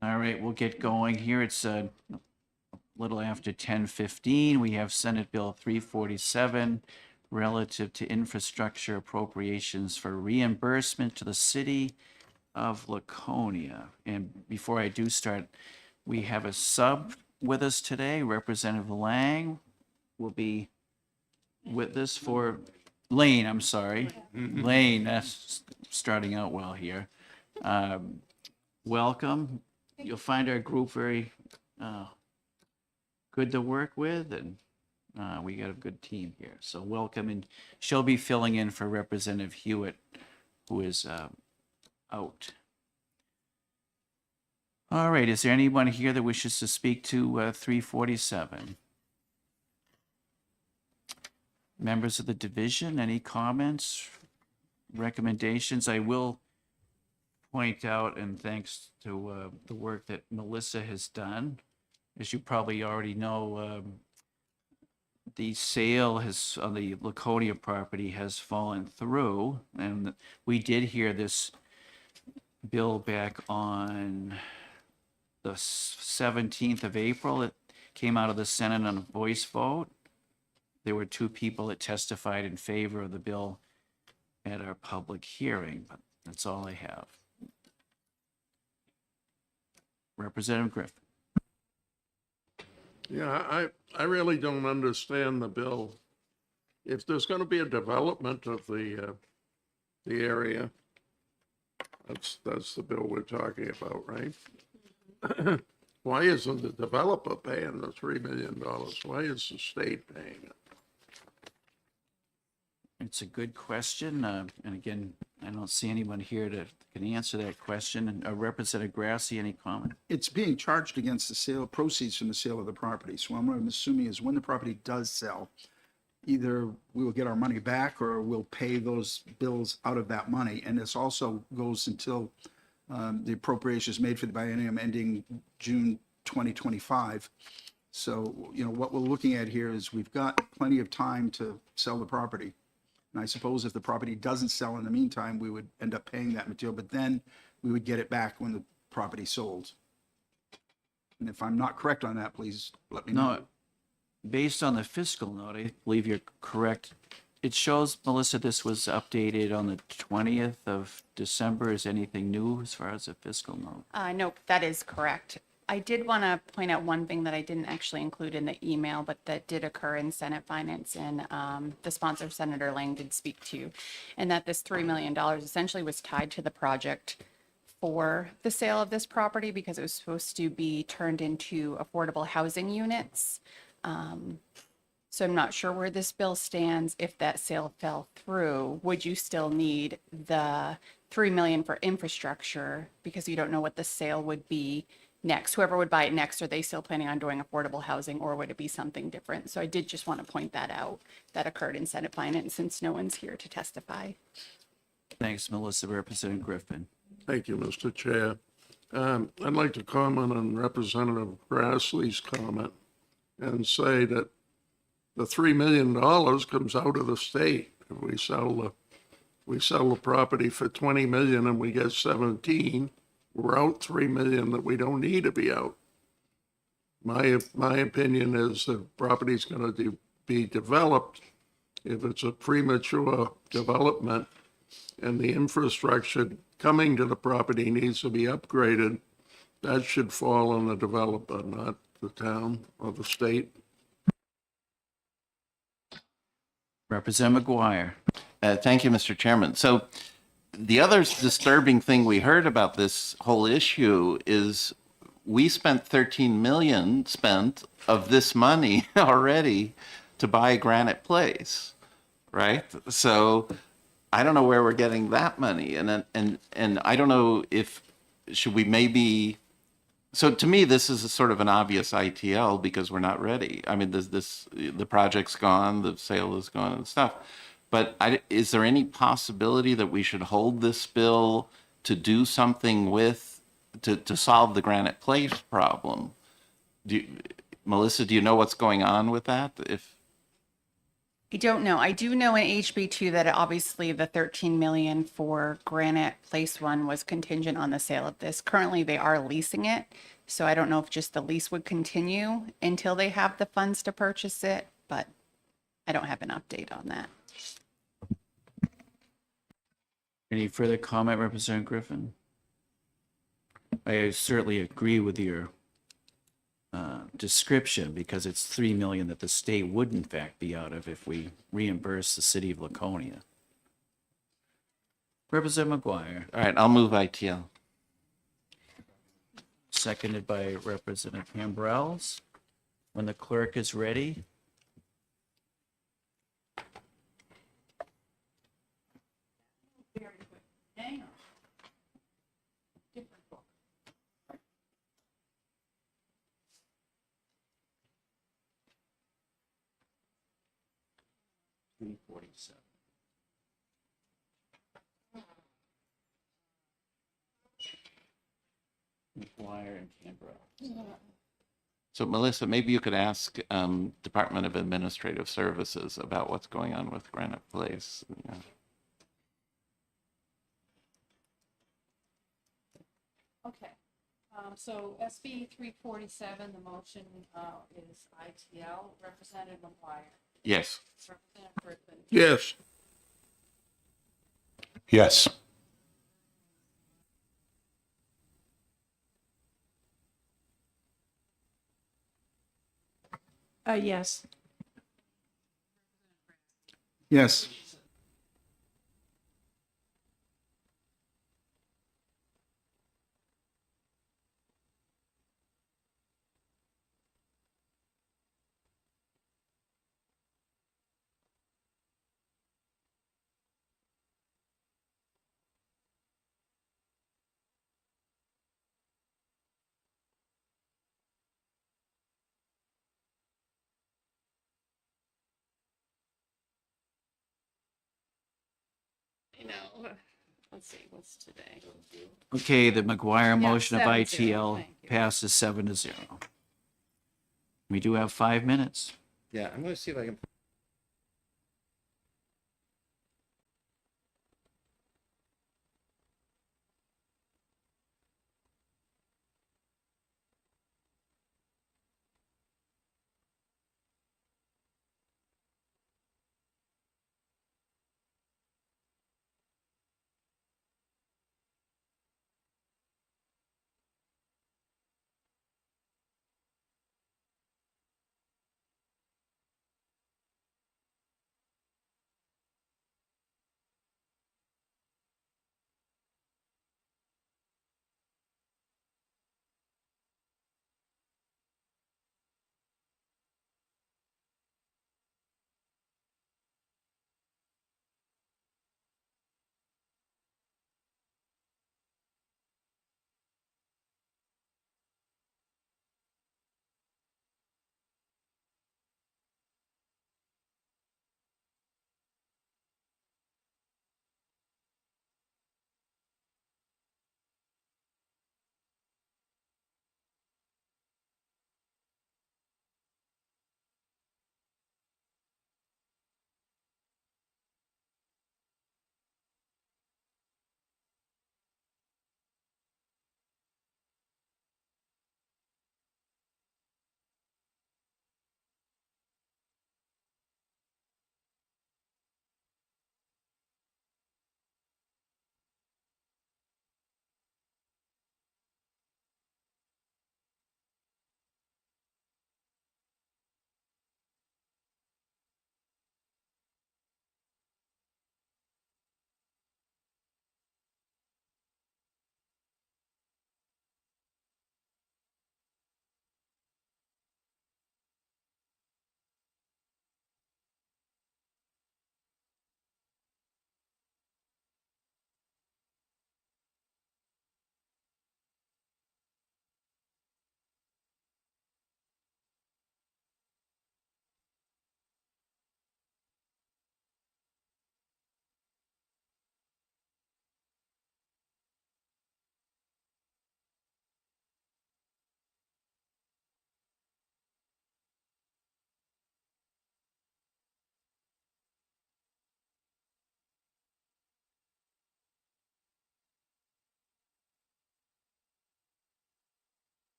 All right, we'll get going here. It's a little after 10:15. We have Senate Bill 347 relative to infrastructure appropriations for reimbursement to the city of Laconia. And before I do start, we have a sub with us today. Representative Lang will be with us for Lane, I'm sorry. Lane, that's starting out well here. Welcome. You'll find our group very good to work with, and we got a good team here. So welcome, and she'll be filling in for Representative Hewitt, who is out. All right, is there anyone here that wishes to speak to 347? Members of the division, any comments, recommendations? I will point out, and thanks to the work that Melissa has done, as you probably already know, the sale has on the Laconia property has fallen through, and we did hear this bill back on the 17th of April. It came out of the Senate on a voice vote. There were 2 people that testified in favor of the bill at our public hearing, but that's all I have. Representative Griffin. Yeah, I really don't understand the bill. If there's going to be a development of the area, that's the bill we're talking about, right? Why isn't the developer paying the $3 million? Why is the state paying it? It's a good question, and again, I don't see anyone here that can answer that question. And Representative Grassi, any comment? It's being charged against the sale, proceeds from the sale of the property. So what I'm assuming is when the property does sell, either we will get our money back or we'll pay those bills out of that money. And this also goes until the appropriation is made for the biennium ending June 2025. So, what we're looking at here is we've got plenty of time to sell the property. And I suppose if the property doesn't sell in the meantime, we would end up paying that material, but then we would get it back when the property sold. And if I'm not correct on that, please let me know. No, based on the fiscal note, I believe you're correct. It shows, Melissa, this was updated on the 20th of December. Is anything new as far as the fiscal note? No, that is correct. I did want to point out one thing that I didn't actually include in the email, but that did occur in Senate Finance, and the sponsor, Senator Lang, did speak to, and that this $3 million essentially was tied to the project for the sale of this property because it was supposed to be turned into affordable housing units. So I'm not sure where this bill stands. If that sale fell through, would you still need the $3 million for infrastructure because you don't know what the sale would be next? Whoever would buy it next, are they still planning on doing affordable housing, or would it be something different? So I did just want to point that out. That occurred in Senate Finance since no one's here to testify. Thanks, Melissa. Representative Griffin. Thank you, Mr. Chair. I'd like to comment on Representative Grassley's comment and say that the $3 million comes out of the state. If we sell the property for 20 million and we get 17, we're out 3 million that we don't need to be out. My opinion is the property's going to be developed. If it's a premature development and the infrastructure coming to the property needs to be upgraded, that should fall on the developer, not the town or the state. Representative McGuire. Thank you, Mr. Chairman. So the other disturbing thing we heard about this whole issue is we spent 13 million of this money already to buy Granite Place, right? So I don't know where we're getting that money, and I don't know if should we maybe. So to me, this is a sort of an obvious ITL because we're not ready. I mean, the project's gone, the sale is gone, and stuff. But is there any possibility that we should hold this bill to do something with to solve the Granite Place problem? Melissa, do you know what's going on with that? I don't know. I do know in HB2 that obviously the 13 million for Granite Place 1 was contingent on the sale of this. Currently, they are leasing it. So I don't know if just the lease would continue until they have the funds to purchase it, but I don't have an update on that. Any further comment, Representative Griffin? I certainly agree with your description, because it's 3 million that the state would in fact be out of if we reimburse the city of Laconia. Representative McGuire, All right, I'll move ITL. seconded by Representative Cambrels. When the clerk is ready. $347. McGuire and Cambrels. So Melissa, maybe you could ask Department of Administrative Services about what's going on with Granite Place. Yeah. Okay, so SB 347, the motion is ITL. Representative McGuire, Yes. Representative Griffin, Yes. Yes. Yes. Yes. You know, let's see, what's today? Okay, the McGuire Yeah, motion of 7-0, ITL thank you. passes 7-0. We do have 5 minutes. Yeah, I'm going to see if I can.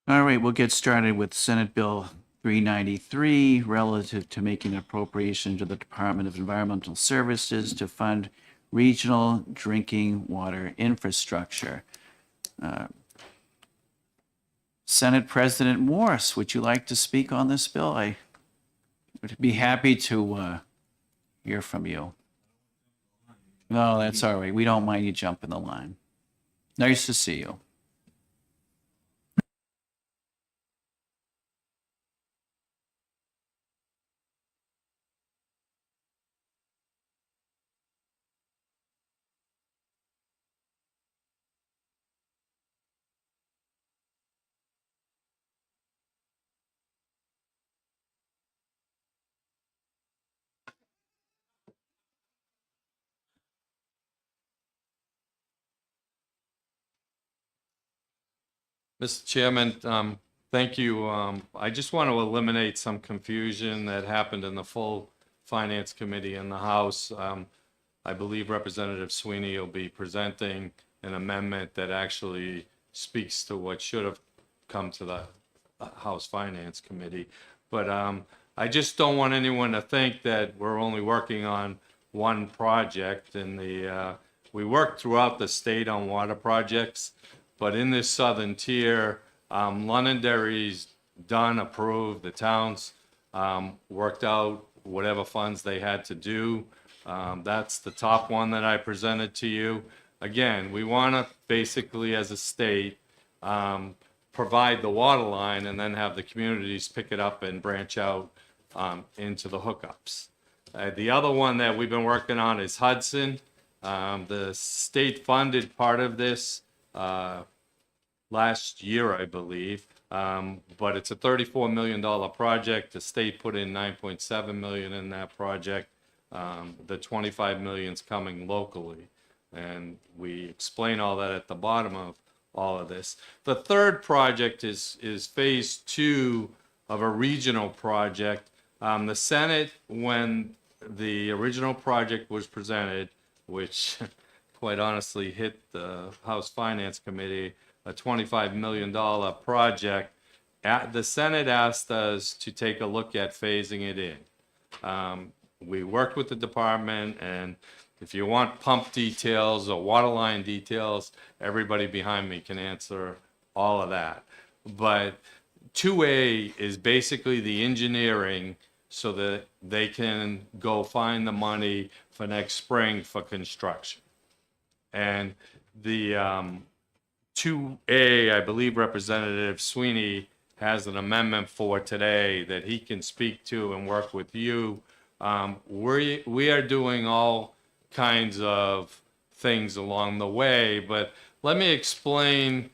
All right, we'll get started with Senate Bill 393 relative to making appropriation to the Department of Environmental Services to fund regional drinking water infrastructure. Senate President Morse, would you like to speak on this bill? I would be happy to hear from you. No, that's all right. We don't mind you jumping the line. Nice to see you. Mr. Chairman, thank you. I just want to eliminate some confusion that happened in the full Finance Committee in the House. I believe Representative Sweeney will be presenting an amendment that actually speaks to what should have come to the House Finance Committee. But I just don't want anyone to think that we're only working on one project. And we work throughout the state on water projects. But in this southern tier, Londonderry's done, approved, the towns worked out whatever funds they had to do. That's the top one that I presented to you. Again, we want to basically, as a state, provide the water line and then have the communities pick it up and branch out into the hookups. The other one that we've been working on is Hudson. The state funded part of this last year, I believe, but it's a $34 million project. The state put in $9.7 million in that project. The $25 million's coming locally, and we explain all that at the bottom of all of this. The third project is phase 2 of a regional project. The Senate, when the original project was presented, which quite honestly hit the House Finance Committee, a $25 million project, the Senate asked us to take a look at phasing it in. We worked with the department, and if you want pump details or water line details, everybody behind me can answer all of that. But 2A is basically the engineering so that they can go find the money for next spring for construction. And the 2A, I believe Representative Sweeney has an amendment for today that he can speak to and work with you. We are doing all kinds of things along the way, but let me explain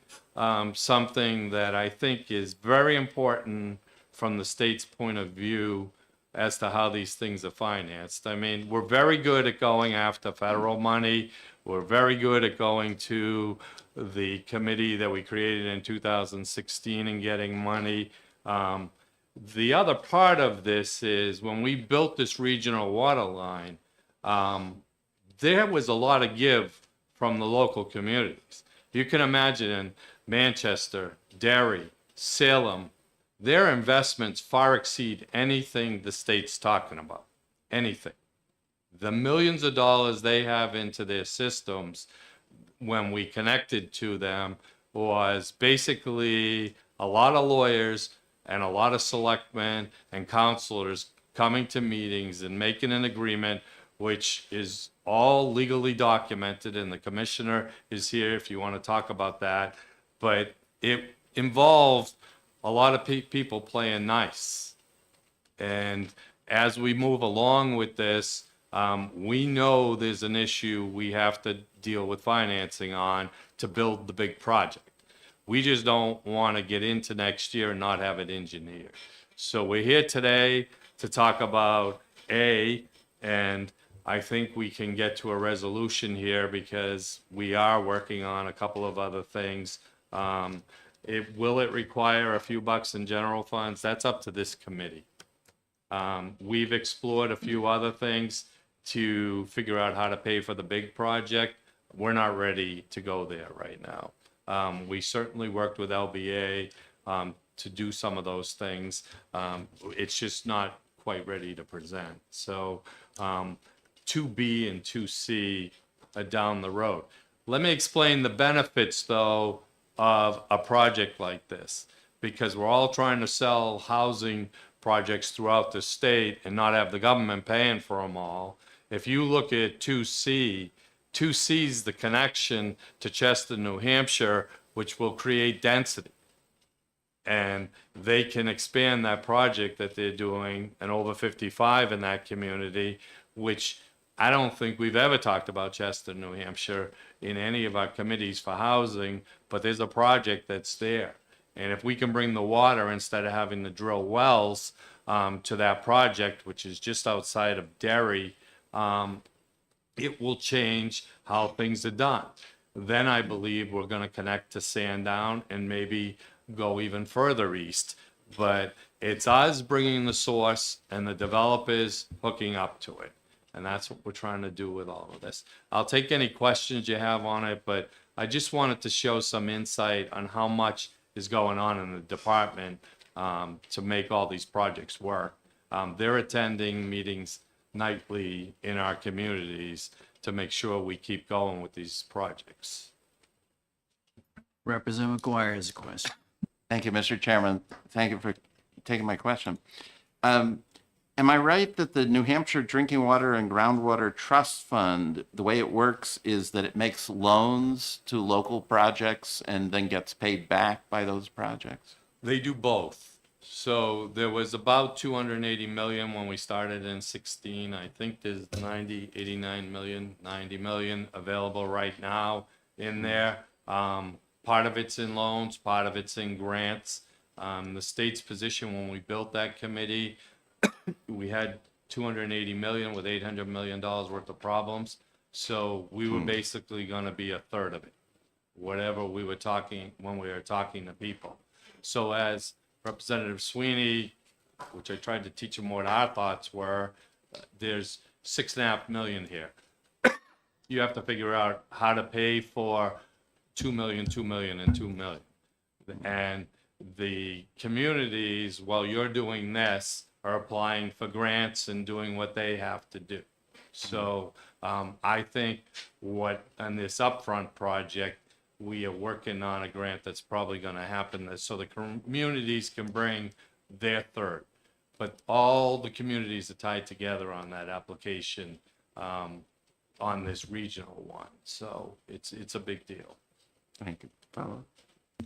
something that I think is very important from the state's point of view as to how these things are financed. I mean, we're very good at going after federal money. We're very good at going to the committee that we created in 2016 and getting money. The other part of this is when we built this regional water line, there was a lot of give from the local communities. You can imagine in Manchester, Derry, Salem, their investments far exceed anything the state's talking about, anything. The millions of dollars they have into their systems when we connected to them was basically a lot of lawyers and a lot of selectmen and counselors coming to meetings and making an agreement, which is all legally documented, and the commissioner is here if you want to talk about that. But it involved a lot of people playing nice. And as we move along with this, we know there's an issue we have to deal with financing on to build the big project. We just don't want to get into next year and not have it engineered. So we're here today to talk about A, and I think we can get to a resolution here because we are working on a couple of other things. Will it require a few bucks in general funds? That's up to this committee. We've explored a few other things to figure out how to pay for the big project. We're not ready to go there right now. We certainly worked with LBA. to do some of those things. It's just not quite ready to present. So 2B and 2C are down the road. Let me explain the benefits, though, of a project like this, because we're all trying to sell housing projects throughout the state and not have the government paying for them all. If you look at 2C, 2C is the connection to Chester, New Hampshire, which will create density. And they can expand that project that they're doing, and over 55 in that community, which I don't think we've ever talked about Chester, New Hampshire in any of our committees for housing, but there's a project that's there. And if we can bring the water instead of having to drill wells to that project, which is just outside of Derry, it will change how things are done. Then I believe we're going to connect to Sandown and maybe go even further east. But it's us bringing the source and the developers hooking up to it. And that's what we're trying to do with all of this. I'll take any questions you have on it, but I just wanted to show some insight on how much is going on in the department to make all these projects work. They're attending meetings nightly in our communities to make sure we keep going with these projects. Representative McGuire has a question. Thank you, Mr. Chairman. Thank you for taking my question. Am I right that the New Hampshire Drinking Water and Groundwater Trust Fund, the way it works is that it makes loans to local projects and then gets paid back by those projects? They do both. So there was about 280 million when we started in 16. I think there's 90, 89 million, 90 million available right now in there. Part of it's in loans, part of it's in grants. The state's position when we built that committee, we had 280 million with $800 million worth of problems. So we were basically going to be a third of it, whatever we were talking when we were talking to people. So as Representative Sweeney, which I tried to teach him what our thoughts were, there's 6.5 million here. You have to figure out how to pay for 2 million, 2 million, and 2 million. And the communities, while you're doing this, are applying for grants and doing what they have to do. So I think what on this upfront project, we are working on a grant that's probably going to happen so the communities can bring their third. But all the communities are tied together on that application on this regional one. So it's a big deal. Thank you.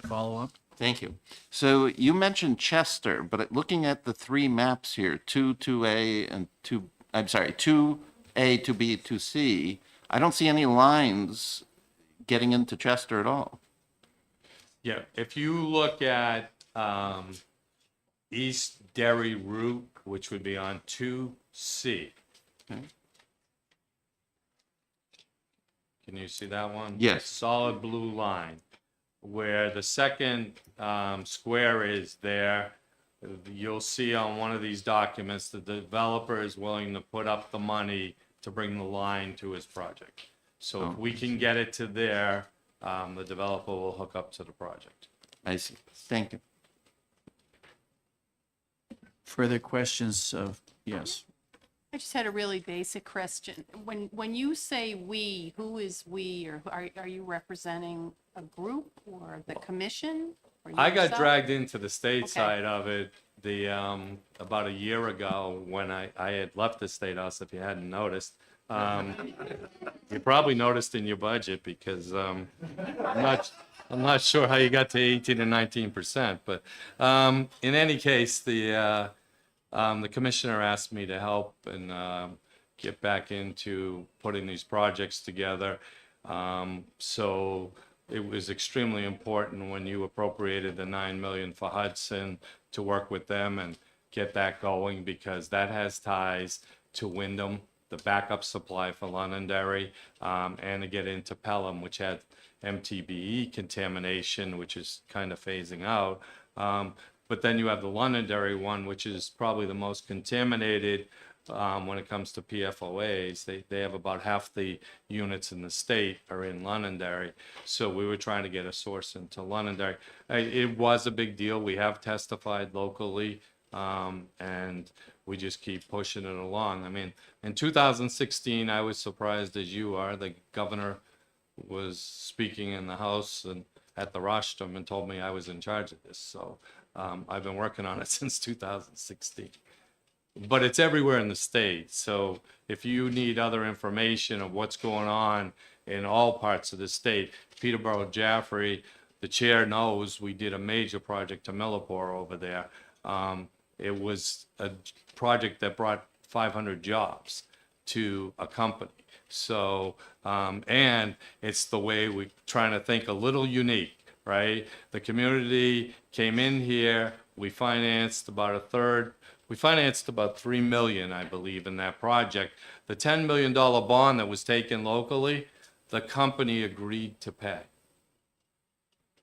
Follow up? Thank you. So you mentioned Chester, but looking at the three maps here, 2A, and 2A, 2B, 2C, I don't see any lines getting into Chester at all. Yeah, if you look at East Derry route, which would be on 2C. Okay. Can you see that one? Yes. Solid blue line. Where the second square is there, you'll see on one of these documents the developer is willing to put up the money to bring the line to his project. So if we can get it to there, the developer will hook up to the project. I see. Thank you. Further questions of, yes. I just had a really basic question. When you say we, who is we, or are you representing a group or the commission? Or I got yourself? dragged into the state Okay. side of it about a year ago when I had left the State House, if you hadn't noticed. You probably noticed in your budget because I'm not sure how you got to 18 and 19%, but in any case, the commissioner asked me to help and get back into putting these projects together. So it was extremely important when you appropriated the 9 million for Hudson to work with them and get that going, because that has ties to Wyndham, the backup supply for Londonderry, and to get into Pelham, which had MTBE contamination, which is kind of phasing out. But then you have the Londonderry one, which is probably the most contaminated when it comes to PFOAs. They have about half the units in the state are in Londonderry. So we were trying to get a source into Londonderry. It was a big deal. We have testified locally, and we just keep pushing it along. I mean, in 2016, I was surprised as you are. The governor was speaking in the House and at the rostrum and told me I was in charge of this. So I've been working on it since 2016. But it's everywhere in the state. So if you need other information of what's going on in all parts of the state, Peterborough Jaffrey, the chair knows we did a major project to Millipore over there. It was a project that brought 500 jobs to a company. So, and it's the way we're trying to think a little unique, right? The community came in here, we financed about a third. We financed about 3 million, I believe, in that project. The $10 million bond that was taken locally, the company agreed to pay.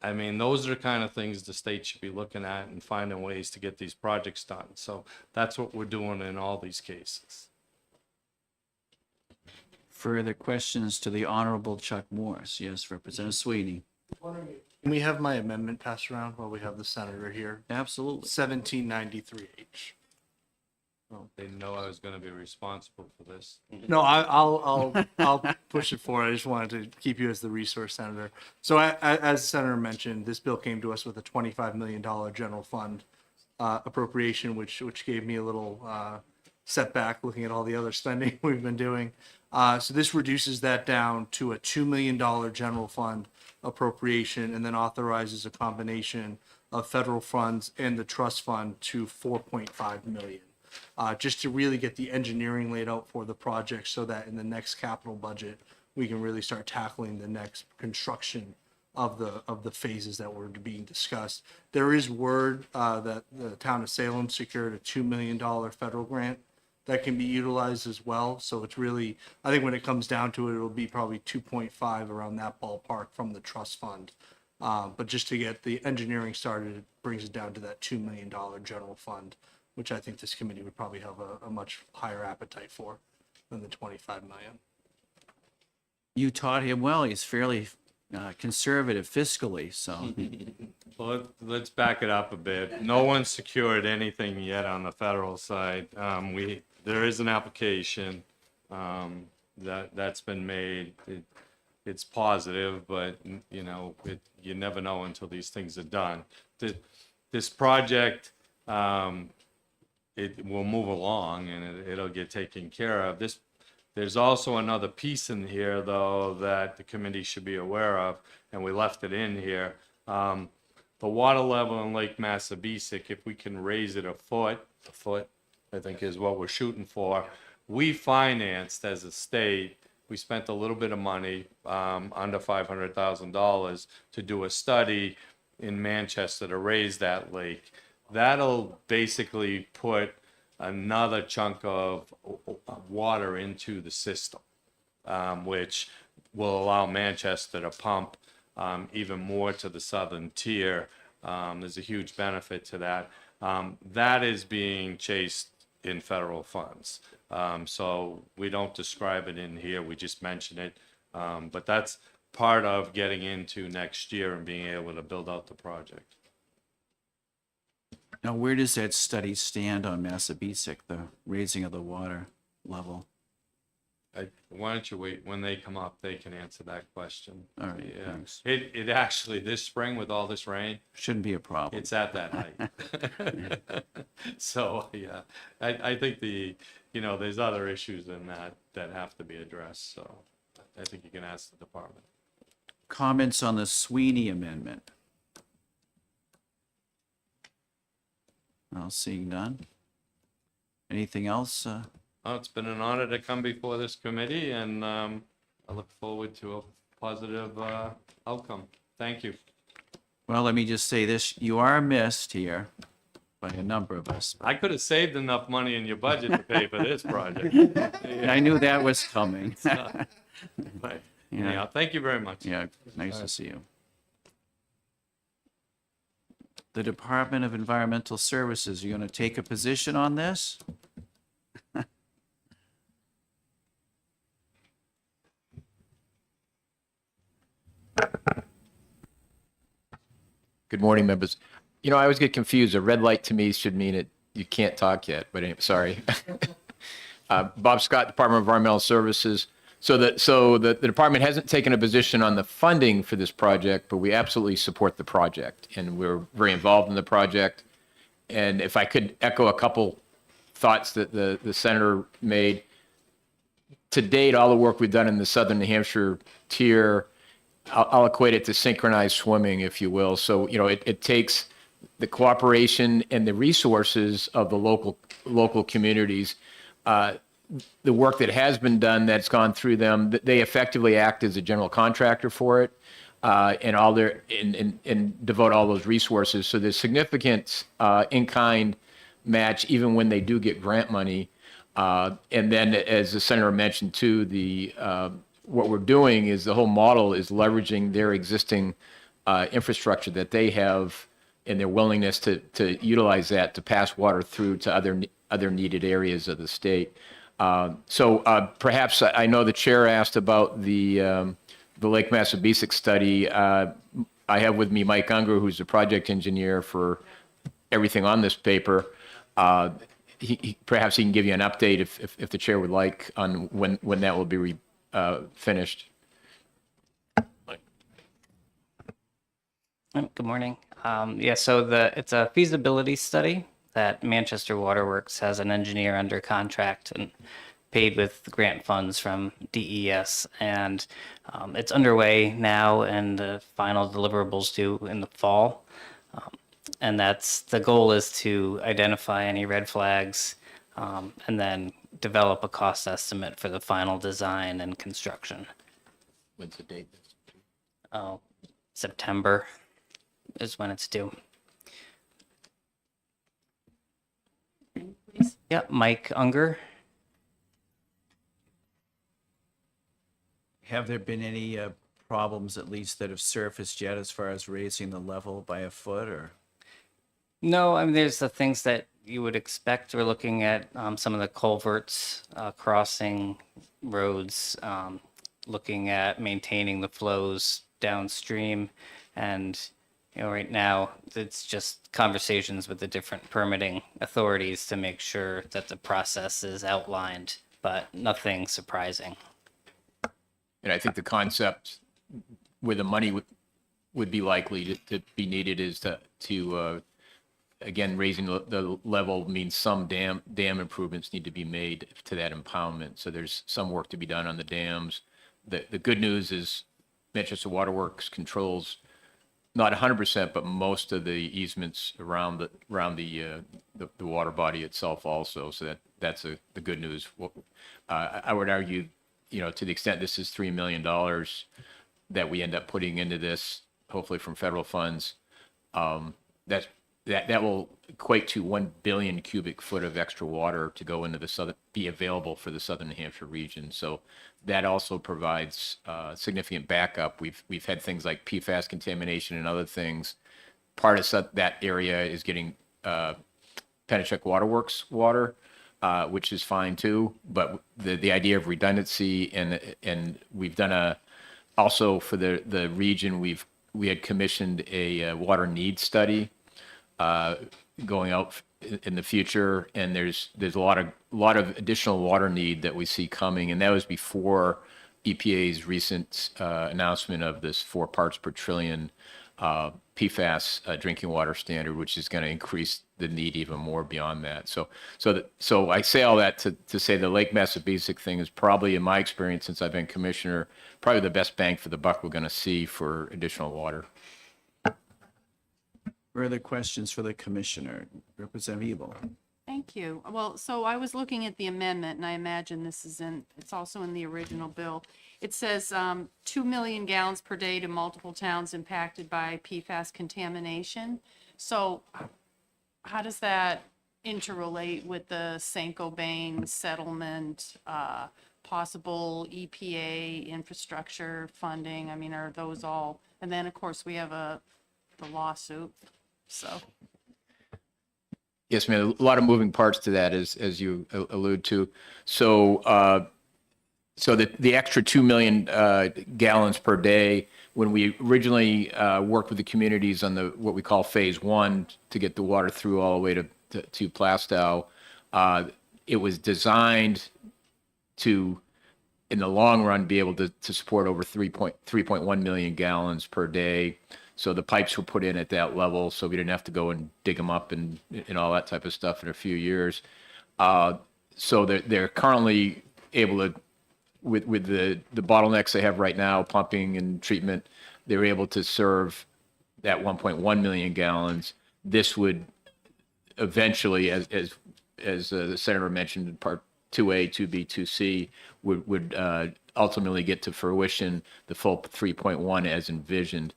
I mean, those are the kind of things the state should be looking at and finding ways to get these projects done. So that's what we're doing in all these cases. Further questions to the Honorable Chuck Morris? Yes, Representative Sweeney. Can we have my amendment passed around while we have the senator here? Absolutely. 1793H. They know I was going to be responsible for this. No, I'll push it forward. I just wanted to keep you as the resource senator. So as the senator mentioned, this bill came to us with a $25 million general fund appropriation, which gave me a little setback looking at all the other spending we've been doing. So this reduces that down to a $2 million general fund appropriation and then authorizes a combination of federal funds and the trust fund to 4.5 million. Just to really get the engineering laid out for the project so that in the next capital budget, we can really start tackling the next construction of the phases that were being discussed. There is word that the town of Salem secured a $2 million federal grant that can be utilized as well. So it's really, I think when it comes down to it, it'll be probably 2.5 around that ballpark from the trust fund. But just to get the engineering started, it brings it down to that $2 million general fund, which I think this committee would probably have a much higher appetite for than the 25 million. You taught him well. He's fairly conservative fiscally, so. Well, let's back it up a bit. No one's secured anything yet on the federal side. There is an application that's been made. It's positive, but you know, you never know until these things are done. This project, it will move along and it'll get taken care of. There's also another piece in here, though, that the committee should be aware of, and we left it in here. The water level in Lake Massabesic, if we can raise it a foot, I think is what we're shooting for. We financed as a state, we spent a little bit of money, under $500,000 to do a study in Manchester to raise that lake. That'll basically put another chunk of water into the system, which will allow Manchester to pump even more to the southern tier. There's a huge benefit to that. That is being chased in federal funds. So we don't describe it in here, we just mention it. But that's part of getting into next year and being able to build out the project. Now, where does that study stand on Massabesic, the raising of the water level? Why don't you wait, when they come up, they can answer that question. All right, Yeah. thanks. It actually, this spring with all this rain, Shouldn't be a problem. it's at that height. So, yeah, I think there's other issues in that have to be addressed, so I think you can ask the department. Comments on the Sweeney amendment? Well, seeing none. Anything else? Oh, it's been an honor to come before this committee, and I look forward to a positive outcome. Thank you. Well, let me just say this, you are missed here by a number of us. I could have saved enough money in your budget to pay for this project. I knew that was coming. But Yeah. anyhow, thank you very much. Yeah, nice to see you. The Department of Environmental Services, you going to take a position on this? Good morning, members. You know, I always get confused. A red light to me should mean it you can't talk yet, but anyway, sorry. Bob Scott, Department of Environmental Services. So the department hasn't taken a position on the funding for this project, but we absolutely support the project, and we're very involved in the project. And if I could echo a couple thoughts that the senator made, to date, all the work we've done in the Southern New Hampshire tier, I'll equate it to synchronized swimming, if you will. So, you know, it takes the cooperation and the resources of the local communities. The work that has been done that's gone through them, they effectively act as a general contractor for it, and devote all those resources. So there's significant in-kind match even when they do get grant money. And then, as the senator mentioned too, what we're doing is the whole model is leveraging their existing infrastructure that they have and their willingness to utilize that to pass water through to other needed areas of the state. So perhaps I know the chair asked about the Lake Massabesic study. I have with me Mike Unger, who's the project engineer for everything on this paper. Perhaps he can give you an update if the chair would like on when that will be finished. Good morning. So it's a feasibility study that Manchester Waterworks has an engineer under contract and paid with grant funds from DES, and it's underway now, and the final deliverables due in the fall. And the goal is to identify any red flags, and then develop a cost estimate for the final design and construction. When's the date? Oh, September is when it's due. Yeah, Mike Unger. Have there been any problems, at least, that have surfaced yet as far as raising the level by a foot, or? No, I mean, there's the things that you would expect. We're looking at some of the culverts, crossing roads, looking at maintaining the flows downstream. And, right now it's just conversations with the different permitting authorities to make sure that the process is outlined, but nothing surprising. And I think the concept where the money would be likely to be needed is to again, raising the level means some dam improvements need to be made to that impoundment. So there's some work to be done on the dams. The good news is Manchester Waterworks controls not 100%, but most of the easements around the water body itself also. So that's the good news. I would argue, to the extent this is $3 million that we end up putting into this, hopefully from federal funds, that will equate to 1 billion cubic foot of extra water to go into be available for the Southern New Hampshire region. So that also provides significant backup. We've had things like PFAS contamination and other things. Part of that area is getting Pennachuck Waterworks water, which is fine too. But the idea of redundancy and we've done also for the region, we had commissioned a water needs study going out in the future, and there's a lot of additional water need that we see coming, and that was before EPA's recent announcement of this 4 parts per trillion PFAS drinking water standard, which is going to increase the need even more beyond that. So I say all that to say the Lake Massabesic thing is probably, in my experience since I've been commissioner, probably the best bang for the buck we're going to see for additional water. Further questions for the commissioner? Representative Ebel. Thank you. Well, so I was looking at the amendment, and I imagine it's also in the original bill. It says 2 million gallons per day to multiple towns impacted by PFAS contamination. So how does that interrelate with the Saint-Gobain settlement, possible EPA infrastructure funding? I mean, are those all? And then, of course, we have the lawsuit. So. Yes, ma'am. A lot of moving parts to that, as you allude to. So So the extra 2 million gallons per day, when we originally worked with the communities on what we call phase one to get the water through all the way to Plastow, it was designed to, in the long run, be able to support over 3.1 million gallons per day. So the pipes were put in at that level, so we didn't have to go and dig them up and all that type of stuff in a few years. So they're currently able to, with the bottlenecks they have right now, pumping and treatment, they're able to serve that 1.1 million gallons. This would eventually, as the senator mentioned in part 2A, 2B, 2C, would ultimately get to fruition, the full 3.1 as envisioned.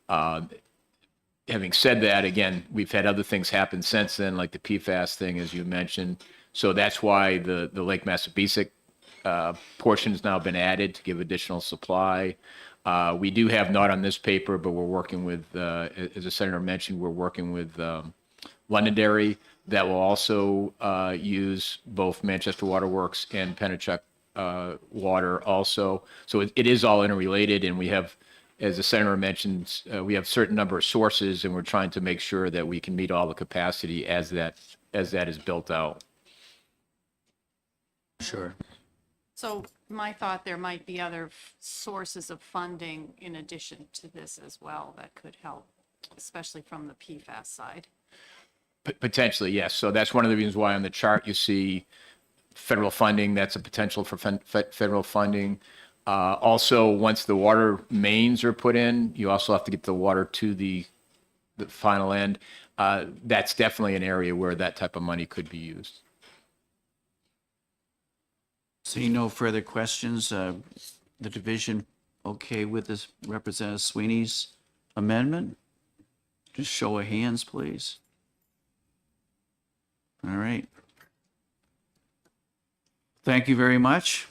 Having said that, again, we've had other things happen since then, like the PFAS thing, as you mentioned. So that's why the Lake Massabesic portion has now been added to give additional supply. We do have, not on this paper, but we're working with, as the senator mentioned, we're working with Londonderry that will also use both Manchester Water Works and Pennachuck water also. So it is all interrelated, and we have, as the senator mentioned, we have a certain number of sources, and we're trying to make sure that we can meet all the capacity as that is built out. Sure. So my thought, there might be other sources of funding in addition to this as well that could help, especially from the PFAS side. Potentially, yes. So that's one of the reasons why on the chart you see federal funding. That's a potential for federal funding. Also, once the water mains are put in, you also have to get the water to the final end. That's definitely an area where that type of money could be used. Seeing no further questions, the division okay with this Representative Sweeney's amendment? Just show of hands, please. All right. Thank you very much.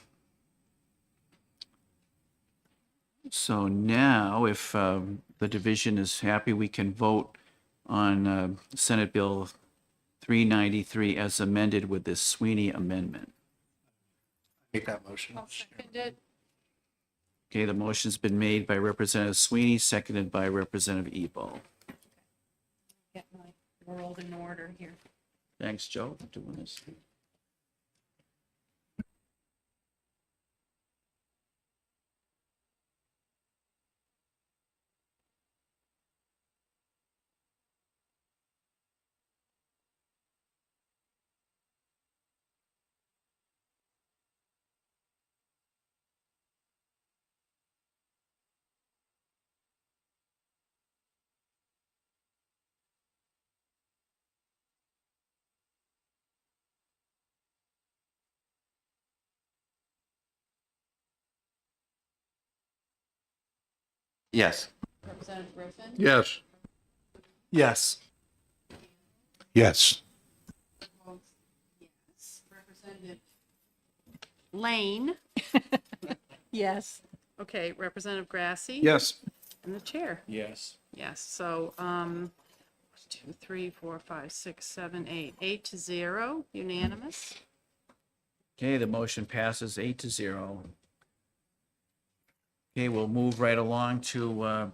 So now, if the division is happy, we can vote on Senate Bill 393 as amended with this Sweeney amendment. Make that motion. Okay, the motion's been made by Representative Sweeney, seconded by Representative Ebo. Get my world in order here. Thanks, Joe, for doing this. Yes. Representative Griffin? Yes. Yes. Yes. Yes. Representative Lane? Yes. Okay, Representative Grassy? Yes. And the chair? Yes. Yes, so, 2, 3, 4, 5, 6, 7, 8, 8-0, unanimous. Okay, the motion passes 8-0. Okay, we'll move right along to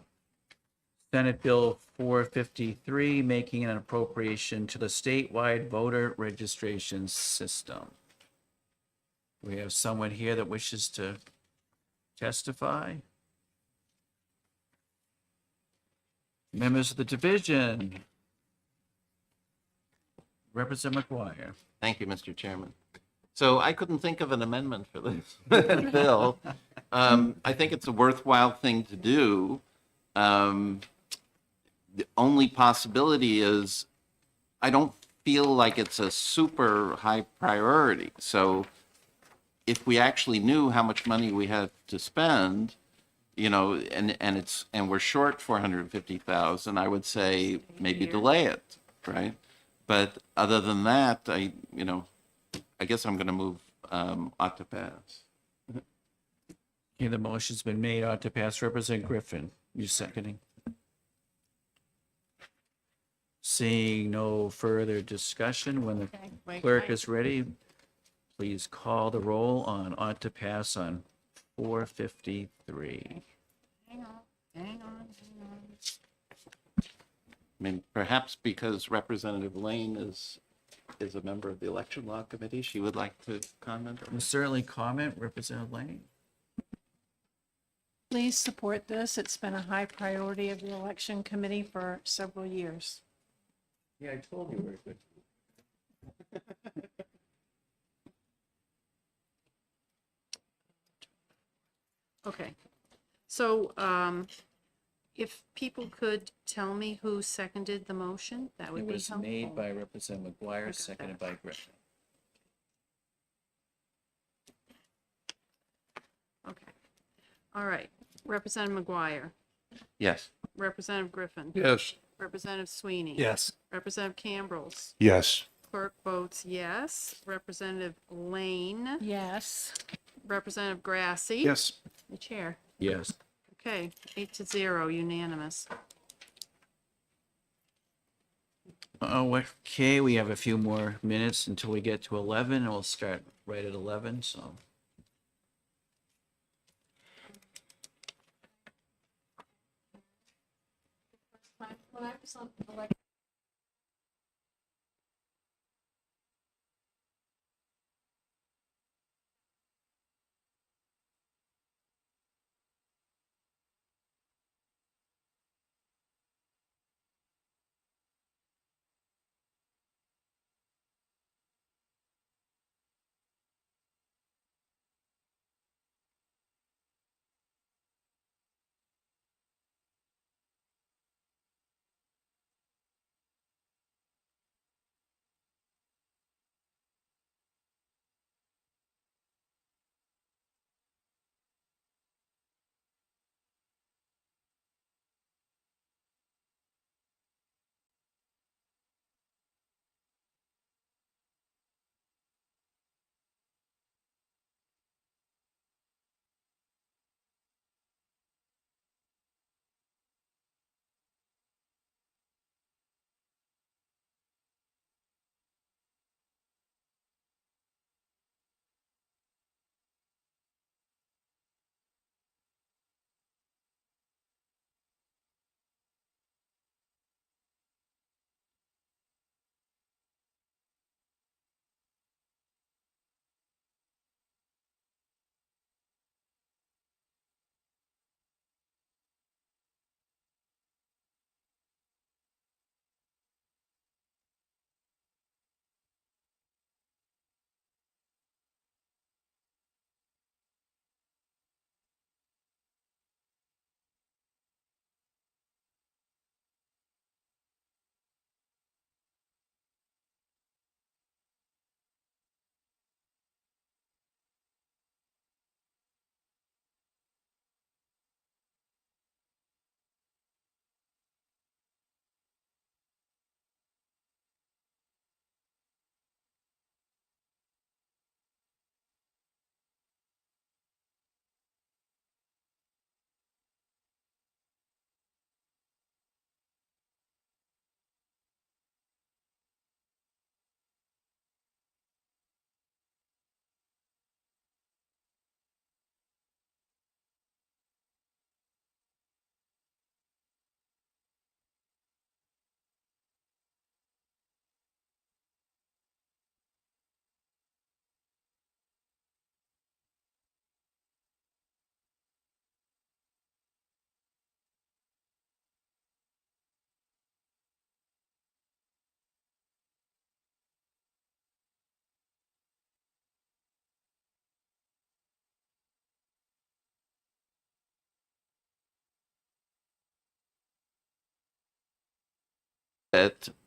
Senate Bill 453, making an appropriation to the statewide voter registration system. We have someone here that wishes to testify. Members of the division. Representative McGuire. Thank you, Mr. Chairman. So I couldn't think of an amendment for this bill. I think it's a worthwhile thing to do. The only possibility is I don't feel like it's a super high priority. So if we actually knew how much money we had to spend, you know, and we're short 450,000, I would say maybe delay it, right? But other than that, I guess I'm going to move ought to pass. Okay, the motion's been made, ought to pass. Representative Griffin, you seconding? Seeing no further discussion, when the Okay, wait, clerk is ready, please call the roll on ought to pass on 453. Hang on. I mean, perhaps because Representative Lane is a member of the Election Law Committee, she would like to comment. We'll certainly comment, Representative Lane. Please support this. It's been a high priority of the election committee for several years. Yeah, I told you we're good. Okay. So, if people could tell me who seconded the motion, that It would be was helpful. made by Representative McGuire, got seconded that. by Griffin. Okay. All right. Representative McGuire, Yes. Representative Griffin, Yes, Representative Sweeney. Yes. Representative Cambrils. Yes. Clerk votes yes. Representative Lane. Yes. Representative Grassy. Yes, The chair. Yes. Okay, 8-0, unanimous. Oh, okay, we have a few more minutes until we get to 11, and we'll start right at 11, so.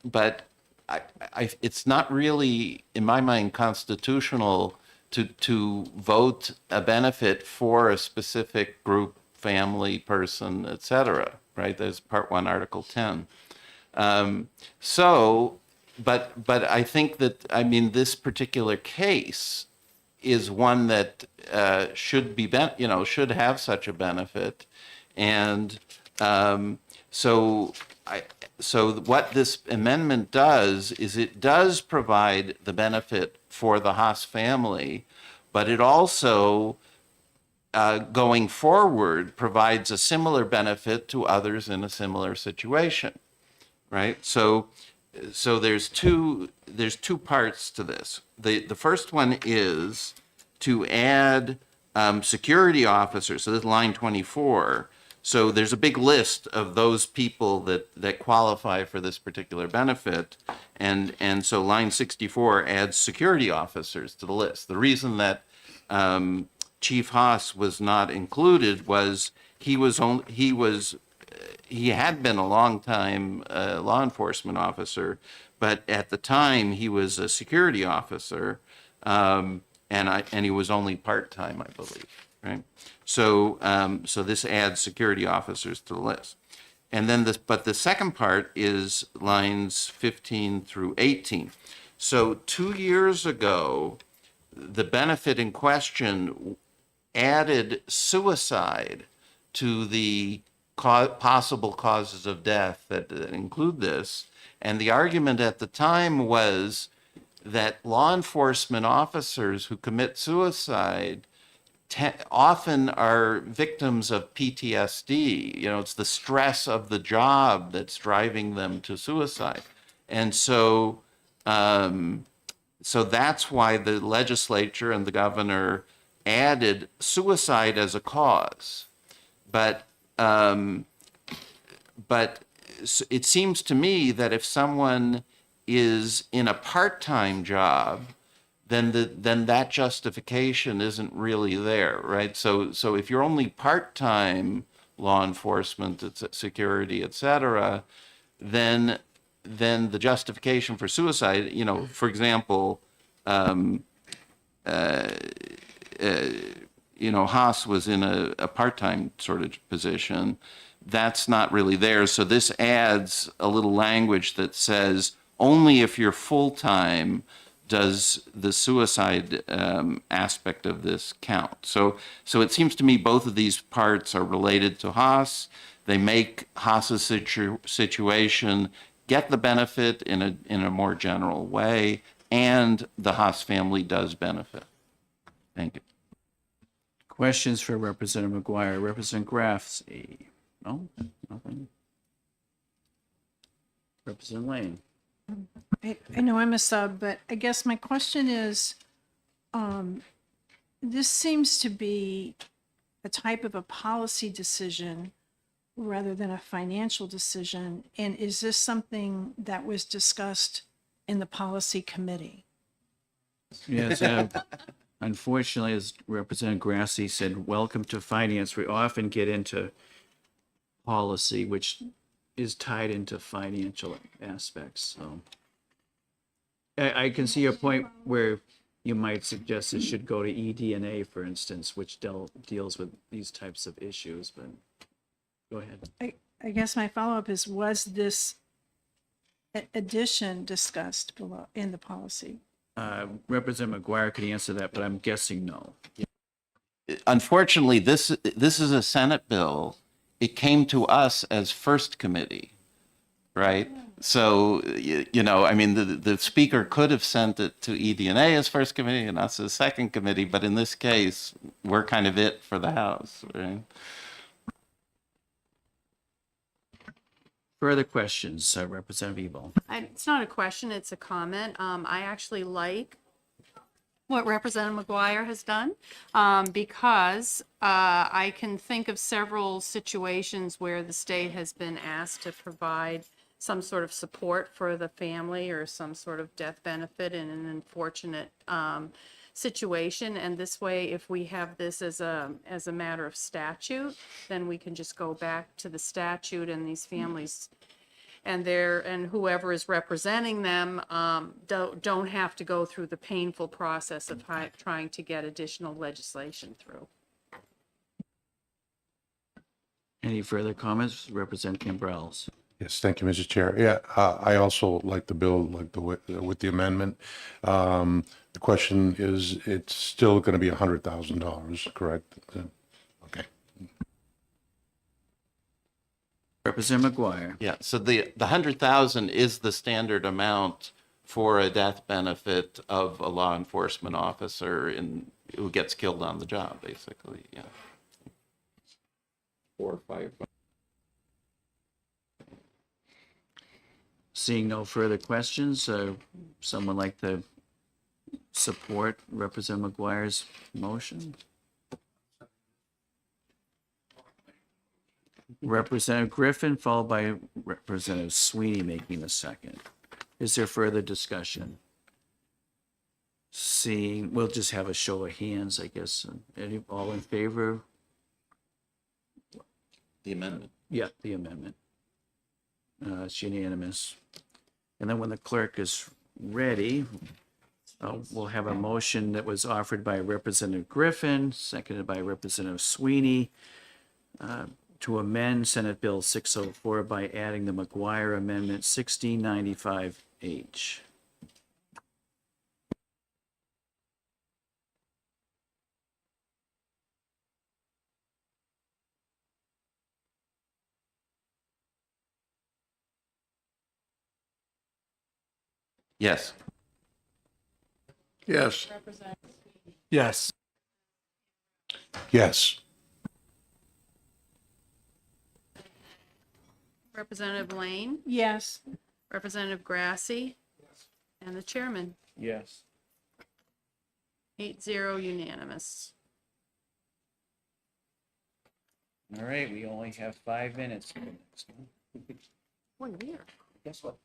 But it's not really, in my mind, constitutional to vote a benefit for a specific group, family, person, et cetera, right? There's Part 1, Article 10. But I think that, I mean, this particular case is one that should be, should have such a benefit. And so so what this amendment does is it does provide the benefit for the Haas family, but it also, going forward, provides a similar benefit to others in a similar situation, right? So there's two parts to this. The first one is to add security officers. So this is line 24. So there's a big list of those people that qualify for this particular benefit. And so line 64 adds security officers to the list. The reason that Chief Haas was not included was he had been a long time law enforcement officer, but at the time he was a security officer, and he was only part-time, I believe, right? So this adds security officers to the list. And then but the second part is lines 15 through 18. So 2 years ago, the benefit in question added suicide to the possible causes of death that include this. And the argument at the time was that law enforcement officers who commit suicide often are victims of PTSD. You know, it's the stress of the job that's driving them to suicide. And so, so that's why the legislature and the governor added suicide as a cause. But it seems to me that if someone is in a part-time job, then that justification isn't really there, right? So if you're only part-time law enforcement, security, et cetera, then the justification for suicide, you know, for example, you know, Haas was in a part-time sort of position. That's not really there. So this adds a little language that says only if you're full-time does the suicide aspect of this count. So it seems to me both of these parts are related to Haas. They make Haas's situation get the benefit in a more general way, and the Haas family does benefit. Thank you. Questions for Representative McGuire? Representative Graff? No? Nothing? Representative Lane? I know I'm a sub, but I guess my question is, this seems to be a type of a policy decision rather than a financial decision. And is this something that was discussed in the policy committee? Yes, unfortunately, as Representative Grassi said, welcome to finance. We often get into policy, which is tied into financial aspects. So I can see a point where you might suggest it should go to ED&A, for instance, which deals with these types of issues, but go ahead. I guess my follow-up is, was this addition discussed below in the policy? Representative McGuire could answer that, but I'm guessing no. Unfortunately, this is a Senate bill. It came to us as first committee, right? So, you know, I mean, the speaker could have sent it to ED&A as first committee and us as second committee, but in this case, we're kind of it for the House, right? Further questions, Representative Ebel? It's not a question, it's a comment. I actually like what Representative McGuire has done, because I can think of several situations where the state has been asked to provide some sort of support for the family or some sort of death benefit in an unfortunate situation. And this way, if we have this as a matter of statute, then we can just go back to the statute, and these families and whoever is representing them don't have to go through the painful process of trying to get additional legislation through. Any further comments? Representative Cambrels? Yes, thank you, Mr. Chair. Yeah, I also like the bill, like with the amendment. The question is, it's still going to be $100,000, correct? Okay. Representative McGuire. Yeah, so the 100,000 is the standard amount for a death benefit of a law enforcement officer who gets killed on the job, basically, yeah. Or firefighter. Seeing no further questions, someone like to support Representative McGuire's motion? Representative Griffin, followed by Representative Sweeney making the second. Is there further discussion? Seeing, we'll just have a show of hands, I guess. All in favor? The amendment. Yeah, the amendment. It's unanimous. And then when the clerk is ready, we'll have a motion that was offered by Representative Griffin, seconded by Representative Sweeney, to amend Senate Bill 604 by adding the McGuire Amendment 1695H. Yes. Yes. Yes. Yes. Representative Lane, Yes. Representative Grassy, and the chairman. Yes. 8-0 unanimous. All right, we only have 5 minutes. One year. Guess what?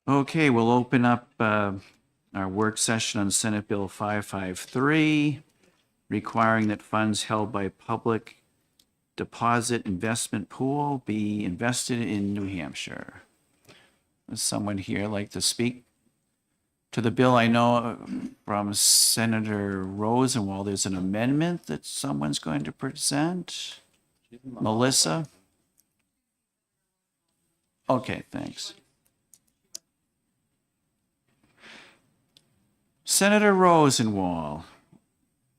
Okay, we'll open up our work session on Senate Bill 553, requiring that funds held by public deposit investment pool be invested in New Hampshire. Does someone here like to speak to the bill? I know from Senator Rosenwald, there's an amendment that someone's going to present. Melissa? Okay, thanks. Senator Rosenwald,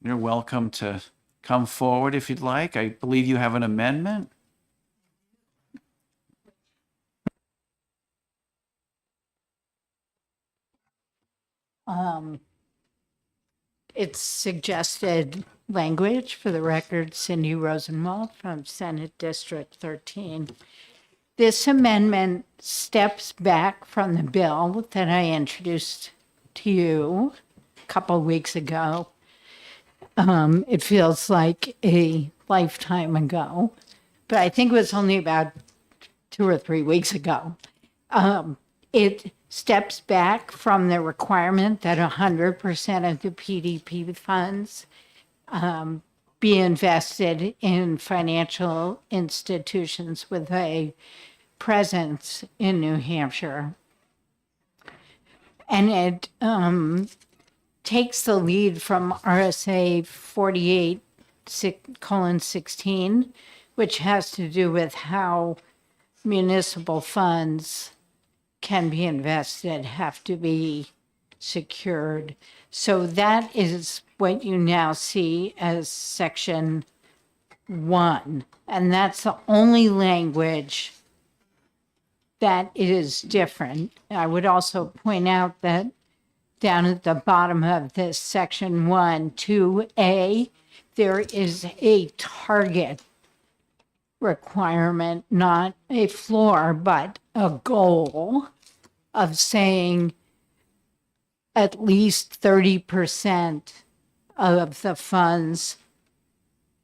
you're welcome to come forward if you'd like. I believe you have an amendment. It's suggested language, for the record, Cindy Rosenwald from Senate District 13. This amendment steps back from the bill that I introduced to you a couple weeks ago. It feels like a lifetime ago, but I think it was only about 2 or 3 weeks ago. It steps back from the requirement that 100% of the PDP funds be invested in financial institutions with a presence in New Hampshire. And it takes the lead from RSA 48:16, which has to do with how municipal funds can be invested, have to be secured. So that is what you now see as section 1. And that's the only language that is different. I would also point out that down at the bottom of this section 1, 2A, there is a target requirement, not a floor, but a goal of saying at least 30% of the funds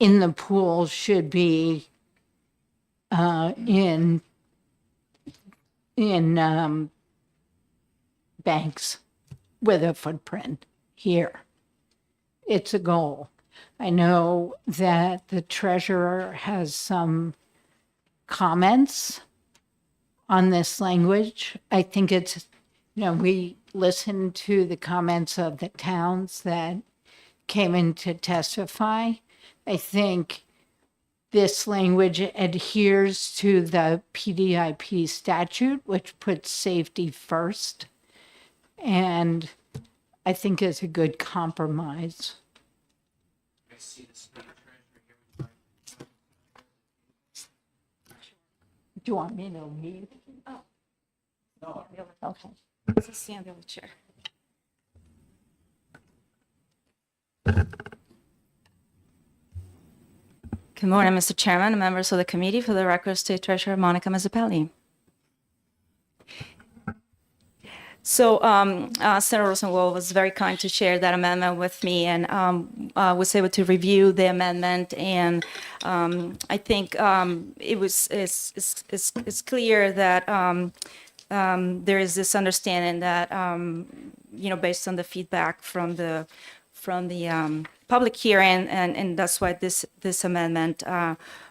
in the pool should be in banks with a footprint here. It's a goal. I know that the treasurer has some comments on this language. I think it's, we listened to the comments of the towns that came in to testify. I think this language adheres to the PDIP statute, which puts safety first, and I think is a good compromise. Do you want me to read? Oh. No. Okay. This is stand on the chair. Good morning, Mr. Chairman and members of the committee. For the record, State Treasurer Monica Mazzapelli. So Senator Rosenwald was very kind to share that amendment with me, and was able to review the amendment. And I think it's clear that there is this understanding that based on the feedback from the public hearing, and that's why this amendment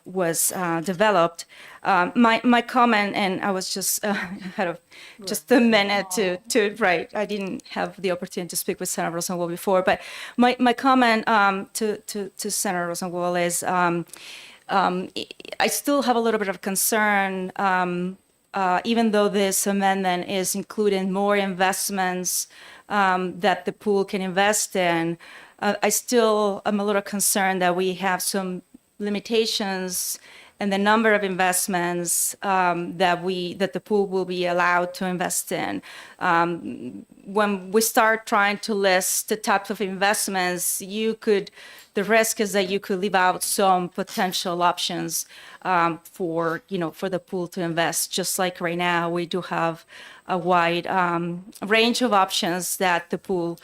was developed. My comment, and I was just had just a minute to write. I didn't have the opportunity to speak with Senator Rosenwald before, but my comment to Senator Rosenwald is I still have a little bit of concern, even though this amendment is including more investments that the pool can invest in. I still am a little concerned that we have some limitations in the number of investments that the pool will be allowed to invest in. When we start trying to list the types of investments, the risk is that you could leave out some potential options for the pool to invest. Just like right now, we do have a wide range of options that the pool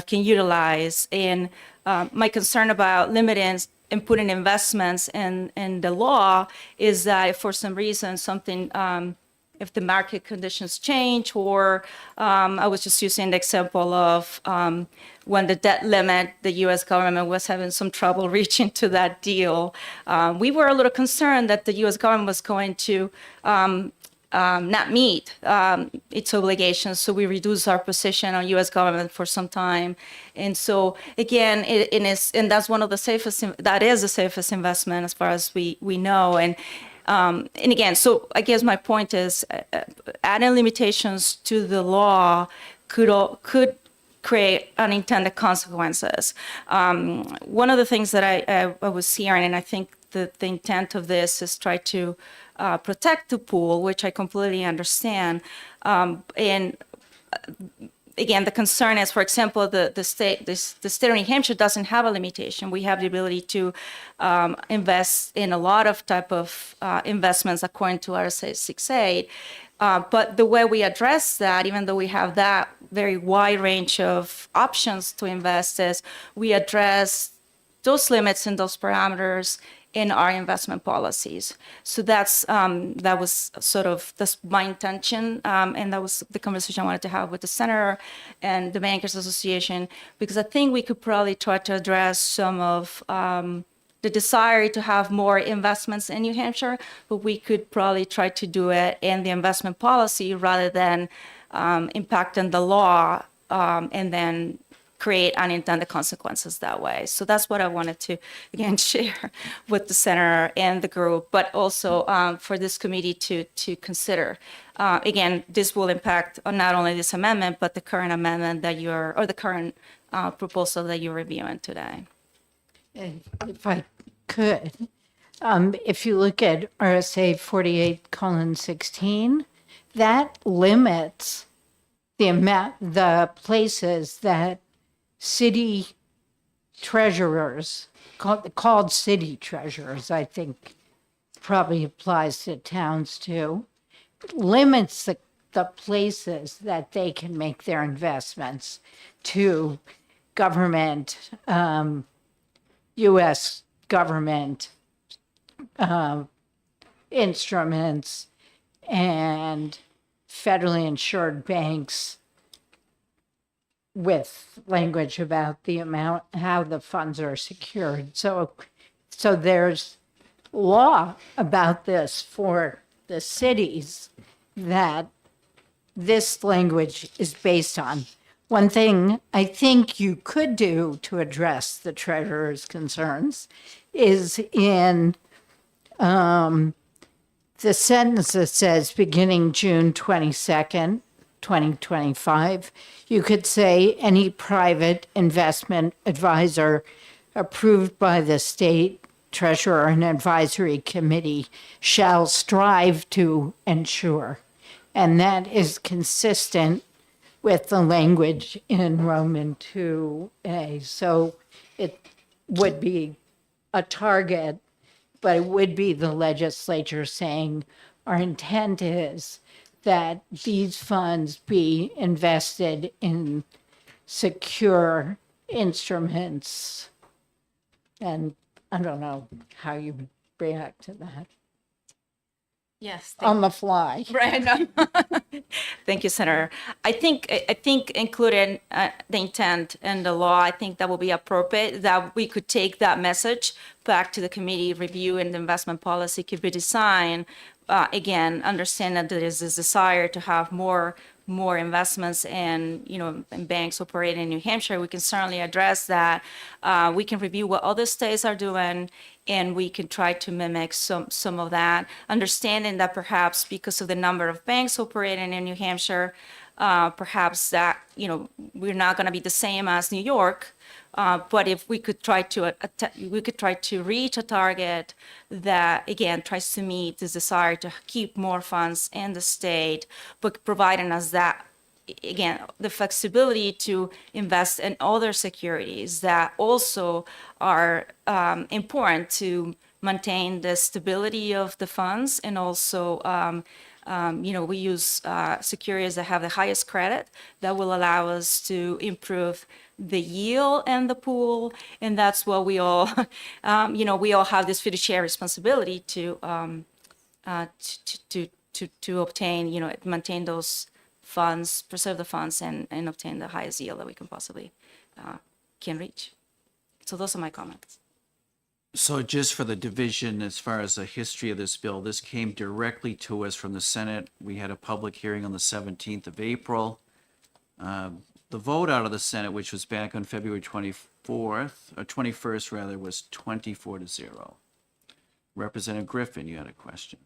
can utilize. And my concern about limiting and putting investments in the law is that if for some reason something if the market conditions change, or I was just using the example of when the debt limit, the U.S. government was having some trouble reaching to that deal. We were a little concerned that the U.S. government was going to not meet its obligations, so we reduced our position on U.S. government for some time. And so again, and that's one of the safest. That is the safest investment as far as we know. And again, so I guess my point is, adding limitations to the law could create unintended consequences. One of the things that I was hearing, and I think the intent of this is try to protect the pool, which I completely understand. And again, the concern is, for example, the state of New Hampshire doesn't have a limitation. We have the ability to invest in a lot of type of investments according to RSA 68. But the way we address that, even though we have that very wide range of options to invest, is we address those limits and those parameters in our investment policies. So that was that's my intention, and that was the conversation I wanted to have with the senator and the Bankers Association, because I think we could probably try to address some of the desire to have more investments in New Hampshire, but we could probably try to do it in the investment policy rather than impacting the law and then create unintended consequences that way. So that's what I wanted to, again, share with the senator and the group, but also for this committee to consider. Again, this will impact not only this amendment, but the current amendment that or the current proposal that you're reviewing today. If I could, if you look at RSA 48:16, that limits the places that city treasurers, called city treasurers, I think probably applies to towns too, limits the places that they can make their investments to government, U.S. government instruments and federally insured banks, with language about the amount, how the funds are secured. So there's law about this for the cities that this language is based on. One thing I think you could do to address the treasurer's concerns is in the sentence that says beginning June 22nd, 2025, you could say any private investment advisor approved by the state treasurer and advisory committee shall strive to ensure. And that is consistent with the language in Roman 2A. So it would be a target, but it would be the legislature saying our intent is that these funds be invested in secure instruments. And I don't know how you would react to that Yes. on the fly. Right. No. Thank you, Senator. I think including the intent in the law, I think that will be appropriate, that we could take that message back to the committee review, and the investment policy could be designed. Again, understand that there is this desire to have more investments in banks operating in New Hampshire. We can certainly address that. We can review what other states are doing, and we can try to mimic some of that, understanding that perhaps because of the number of banks operating in New Hampshire, perhaps that we're not going to be the same as New York. But if we could try to reach a target that again tries to meet this desire to keep more funds in the state, but providing us that again the flexibility to invest in other securities that also are important to maintain the stability of the funds, and also we use securities that have the highest credit that will allow us to improve the yield and the pool. And that's what we all, we all have this fiduciary responsibility to to obtain, maintain those funds, preserve the funds, and obtain the highest yield that we can possibly can reach. So those are my comments. So just for the division, as far as the history of this bill, this came directly to us from the Senate. We had a public hearing on the 17th of April. The vote out of the Senate, which was back on February 24th, or 21st rather, was 24-0. Representative Griffin, you had a question.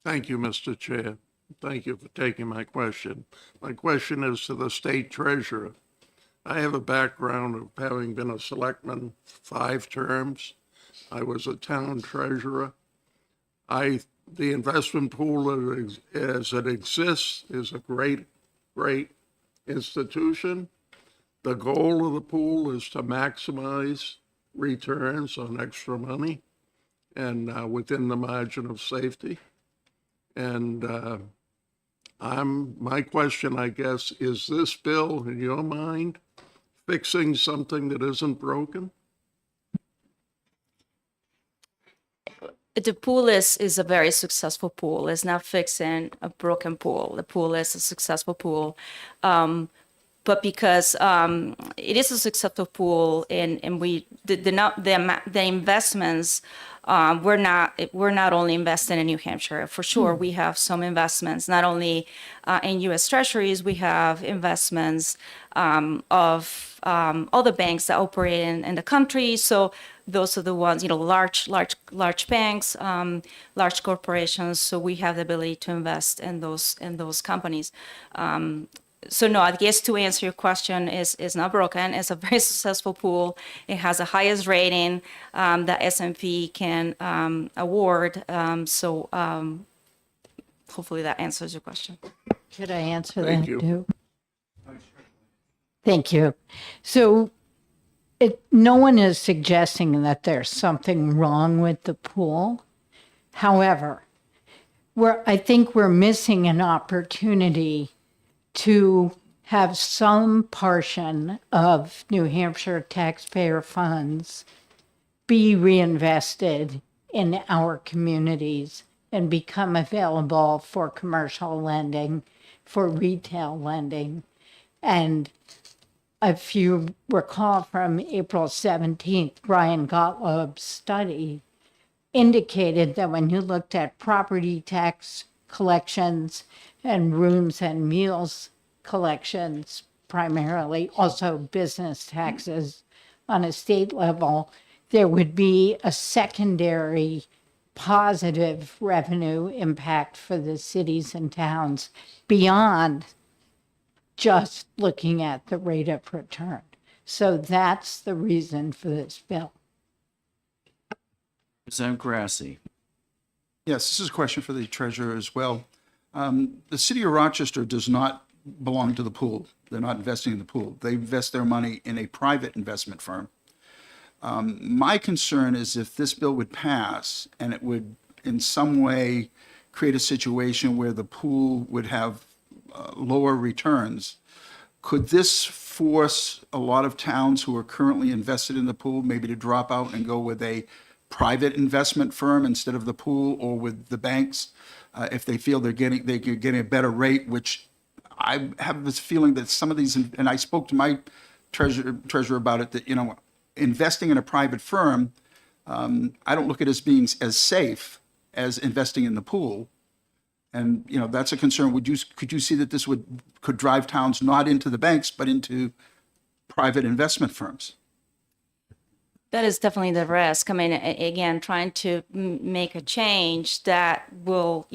Thank you, Mr. Chair. Thank you for taking my question. My question is to the state treasurer. I have a background of having been a selectman 5 terms. I was a town treasurer. The investment pool as it exists is a great institution. The goal of the pool is to maximize returns on extra money and within the margin of safety. And my question, I guess, is this bill, in your mind, fixing something that isn't broken? The pool is a very successful pool. It's not fixing a broken pool. The pool is a successful pool. But because it is a successful pool, and the investments, we're not only investing in New Hampshire. For sure, we have some investments not only in U.S. Treasuries. We have investments of other banks that operate in the country. So those are the ones, large banks, large corporations. So we have the ability to invest in those companies. So no, I guess to answer your question, is not broken. It's a very successful pool. It has the highest rating that S&P can award. So hopefully that answers your question. Could I answer Thank that you. too? Thank you. So no one is suggesting that there's something wrong with the pool. However, I think we're missing an opportunity to have some portion of New Hampshire taxpayer funds be reinvested in our communities and become available for commercial lending, for retail lending. And if you recall from April 17th, Brian Gottlieb's study indicated that when you looked at property tax collections and rooms and meals collections, primarily, also business taxes on a state level, there would be a secondary positive revenue impact for the cities and towns beyond just looking at the rate of return. So that's the reason for this bill. Representative Grassi. Yes, this is a question for the treasurer as well. The city of Rochester does not belong to the pool. They're not investing in the pool. They invest their money in a private investment firm. My concern is if this bill would pass and it would in some way create a situation where the pool would have lower returns, could this force a lot of towns who are currently invested in the pool maybe to drop out and go with a private investment firm instead of the pool, or with the banks if they feel they're getting a better rate? Which I have this feeling that some of these, and I spoke to my treasurer about it, that investing in a private firm, I don't look at it as being as safe as investing in the pool. And that's a concern. Could you see that this could drive towns not into the banks but into private investment firms? That is definitely the risk. I mean, again, trying to make a change that will,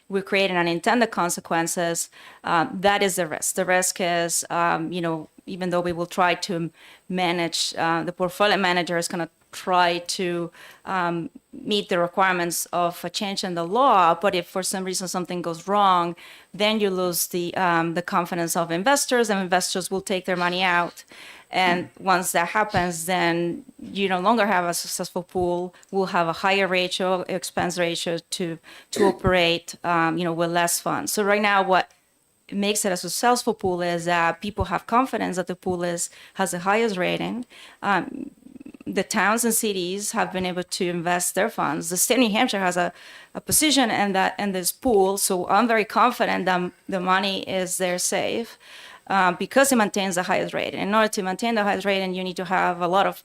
we're creating unintended consequences. That is the risk. The risk is, even though we will try to manage, the portfolio manager is going to try to meet the requirements of a change in the law. But if for some reason something goes wrong, then you lose the confidence of investors, and investors will take their money out. And once that happens, then you no longer have a successful pool. We'll have a higher expense ratio to operate, with less funds. So right now, what makes it a successful pool is that people have confidence that the pool has the highest rating. the towns and cities have been able to invest their funds. The state of New Hampshire has a position in this pool, so I'm very confident that the money is there safe because it maintains the highest rate. In order to maintain the highest rate, and you need to have a lot of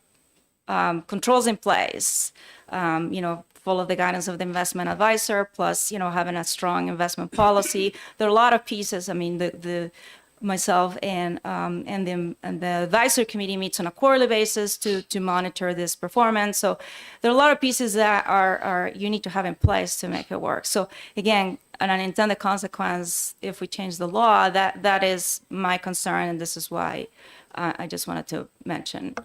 controls in place, follow the guidance of the investment advisor, plus, having a strong investment policy. There are a lot of pieces. I mean, myself and the advisory committee meets on a quarterly basis to monitor this performance. So there are a lot of pieces that are you need to have in place to make it work. So again, an unintended consequence if we change the law, that is my concern, and this is why I just wanted to mention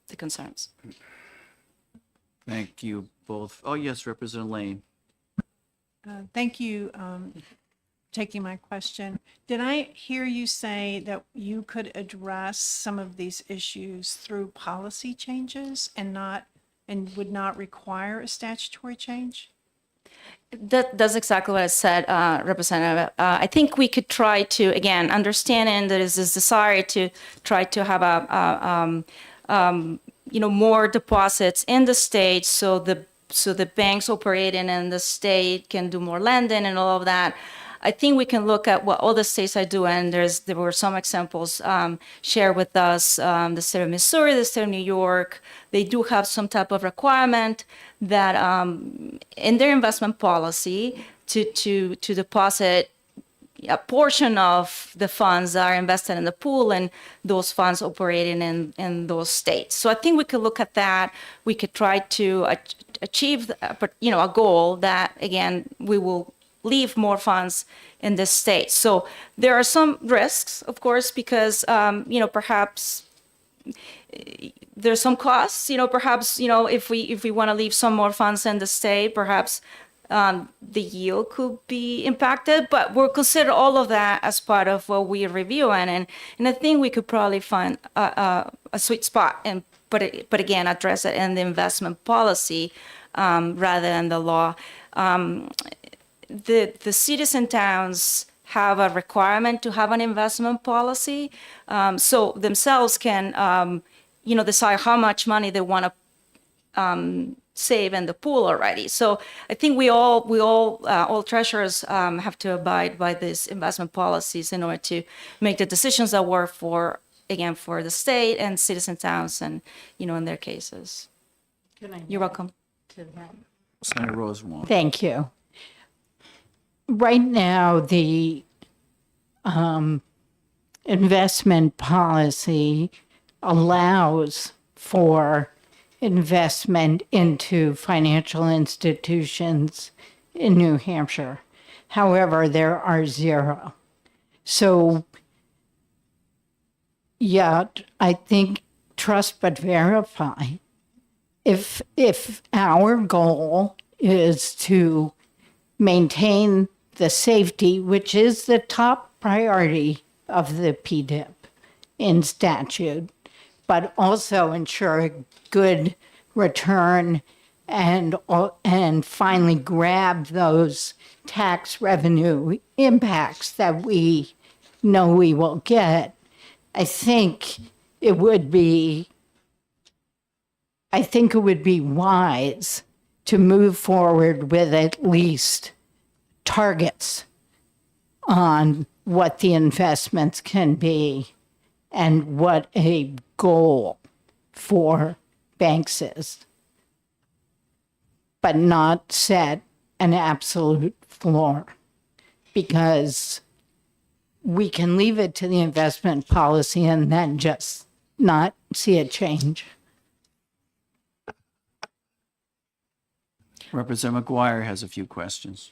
the concerns. Thank you both. Oh, yes, Representative Lane. Thank you, taking my question. Did I hear you say that you could address some of these issues through policy changes and would not require a statutory change? That's exactly what I said, Representative. I think we could try to, again, understanding there is this desire to try to have more deposits in the state, so the banks operating in the state can do more lending and all of that. I think we can look at what all the states are doing. There were some examples shared with us. The state of Missouri, the state of New York, they do have some type of requirement that in their investment policy to deposit a portion of the funds that are invested in the pool and those funds operating in those states. So I think we could look at that. We could try to achieve a goal that, again, we will leave more funds in this state. So there are some risks, of course, because perhaps there's some costs. Perhaps if we want to leave some more funds in the state, perhaps the yield could be impacted. But we'll consider all of that as part of what we are reviewing, and I think we could probably find a sweet spot but again address it in the investment policy rather than the law. The cities and towns have a requirement to have an investment policy, so themselves can, decide how much money they want to save in the pool already. So I think we all treasurers have to abide by these investment policies in order to make the decisions that work for the state and cities and towns, and in their cases. You're welcome. Senator Rosenwald. Thank you. Right now, the investment policy allows for investment into financial institutions in New Hampshire. However, there are 0. So, yet, I think trust but verify. If our goal is to maintain the safety, which is the top priority of the PDIP in statute, but also ensure a good return and finally grab those tax revenue impacts that we know we will get, I think it would be wise to move forward with at least targets on what the investments can be and what a goal for banks is, but not set an absolute floor, because we can leave it to the investment policy and then just not see a change. Representative McGuire has a few questions.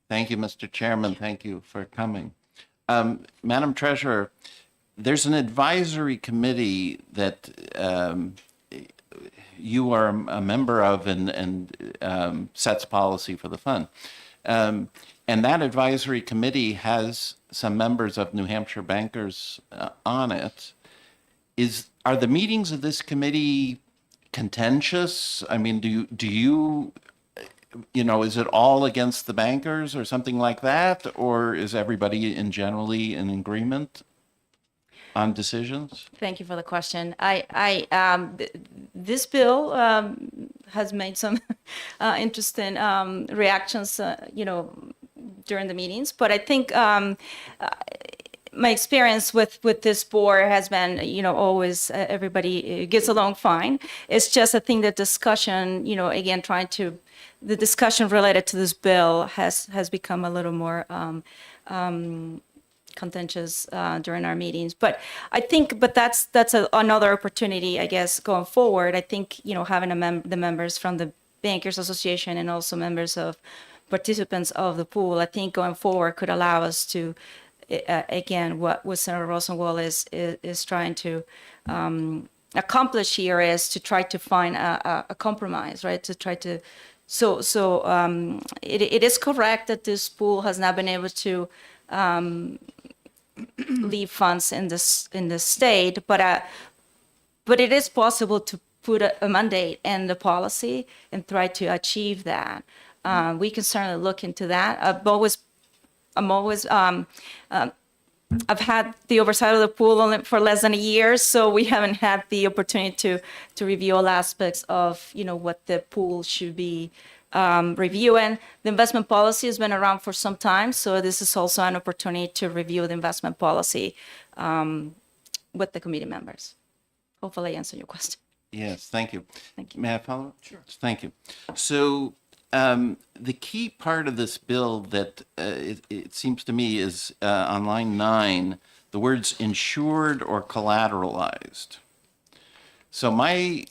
Thank you, Mr. Chairman. Thank you for coming. Madam Treasurer, there's an advisory committee that you are a member of and sets policy for the fund. And that advisory committee has some members of New Hampshire bankers on it. Are the meetings of this committee contentious? I mean, do you is it all against the bankers or something like that? Or is everybody generally in agreement on decisions? Thank you for the question. this bill has made some interesting reactions, during the meetings. But I think my experience with this board has been, always everybody gets along fine. It's just I think the discussion, again, the discussion related to this bill has become a little more contentious during our meetings. But I think, that's another opportunity, I guess, going forward. I think, having the members from the Bankers Association and also members of participants of the pool, I think going forward could allow us to, again, what Senator Rosenwald is trying to accomplish here is to try to find a compromise, right? To try to, it is correct that this pool has not been able to leave funds in the state, but it is possible to put a mandate in the policy and try to achieve that. We can certainly look into that. I've had the oversight of the pool only for less than a year, so we haven't had the opportunity to review all aspects of, what the pool should be reviewing. The investment policy has been around for some time, so this is also an opportunity to review the investment policy with the committee members. Hopefully I answered your question. Yes, thank you. Thank you. May I follow up? Sure. Thank you. So the key part of this bill that it seems to me is on line 9, the words insured or collateralized. So my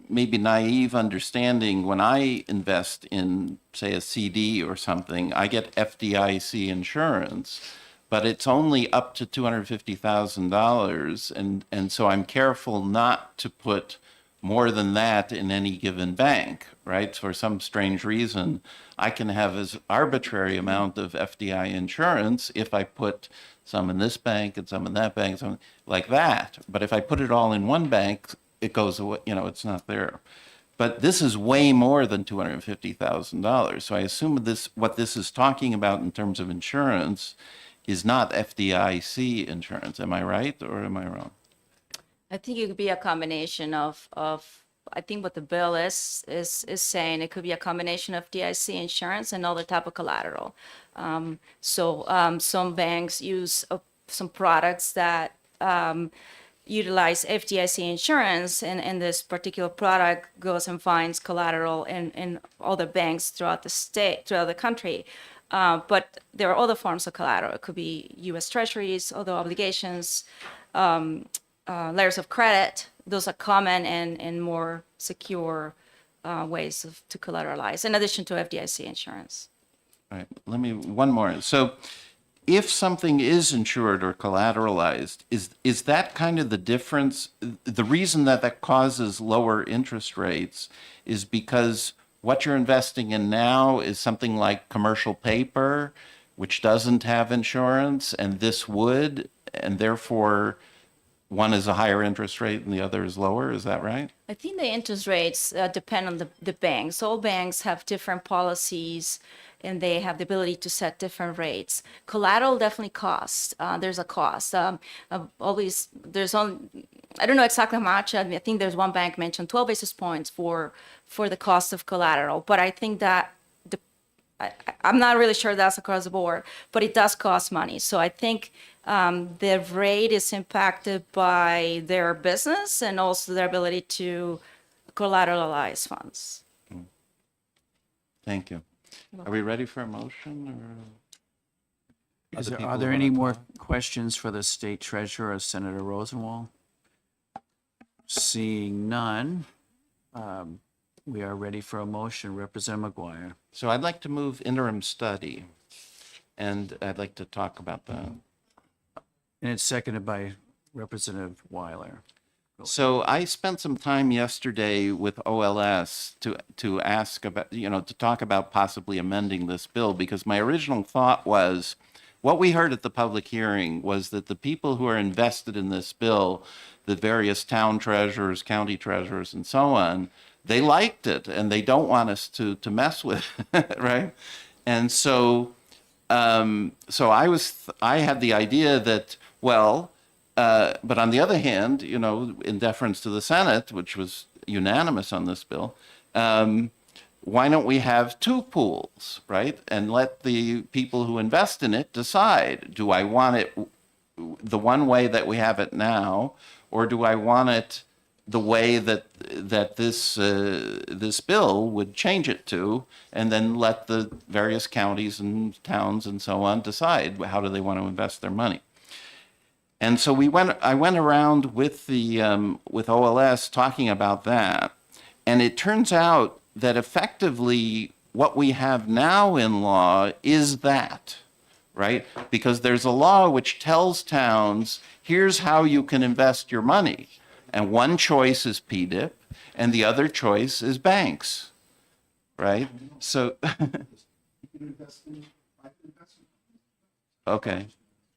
maybe naive understanding, when I invest in, say, a CD or something, I get FDIC insurance, but it's only up to $250,000. And so I'm careful not to put more than that in any given bank, right? For some strange reason, I can have as arbitrary amount of FDI insurance if I put some in this bank and some in that bank, some like that. But if I put it all in one bank, it goes away, it's not there. But this is way more than $250,000. So I assume what this is talking about in terms of insurance is not FDIC insurance. Am I right or am I wrong? I think it could be a combination of I think what the bill is saying, it could be a combination of FDIC insurance and other type of collateral. Some banks use some products that utilize FDIC insurance, and this particular product goes and finds collateral in other banks throughout the country. But there are other forms of collateral. It could be U.S. Treasuries, other obligations, letters of credit. Those are common and more secure ways to collateralize, in addition to FDIC insurance. All right. One more. So if something is insured or collateralized, is that kind of the difference? The reason that causes lower interest rates is because what you're investing in now is something like commercial paper, which doesn't have insurance, and this would, and therefore one is a higher interest rate and the other is lower. Is that right? I think the interest rates depend on the banks. All banks have different policies, and they have the ability to set different rates. Collateral definitely costs. There's a cost. I don't know exactly how much. I think there's one bank mentioned 12 basis points for the cost of collateral. But I think that I'm not really sure that's across the board, but it does cost money. So I think the rate is impacted by their business and also their ability to collateralize funds. Thank you. Are we ready for a motion? Or Are there any more questions for the state treasurer or Senator Rosenwald? Seeing none, we are ready for a motion. Representative McGuire. So I'd like to move interim study, and I'd like to talk about that. And it's seconded by Representative Weiler. So I spent some time yesterday with OLS to ask about, to talk about possibly amending this bill, because my original thought was, what we heard at the public hearing was that the people who are invested in this bill, the various town treasurers, county treasurers, and so on, they liked it and they don't want us to mess with it, right? And so, I had the idea that, well, but on the other hand, in deference to the Senate, which was unanimous on this bill, why don't we have two pools, right? And let the people who invest in it decide, do I want it the one way that we have it now, or do I want it the way that this bill would change it to, and then let the various counties and towns and so on decide how do they want to invest their money. And so I went around with with OLS talking about that, and it turns out that effectively what we have now in law is that, right? Because there's a law which tells towns, here's how you can invest your money. And one choice is PDIP, and the other choice is banks, right? So, okay,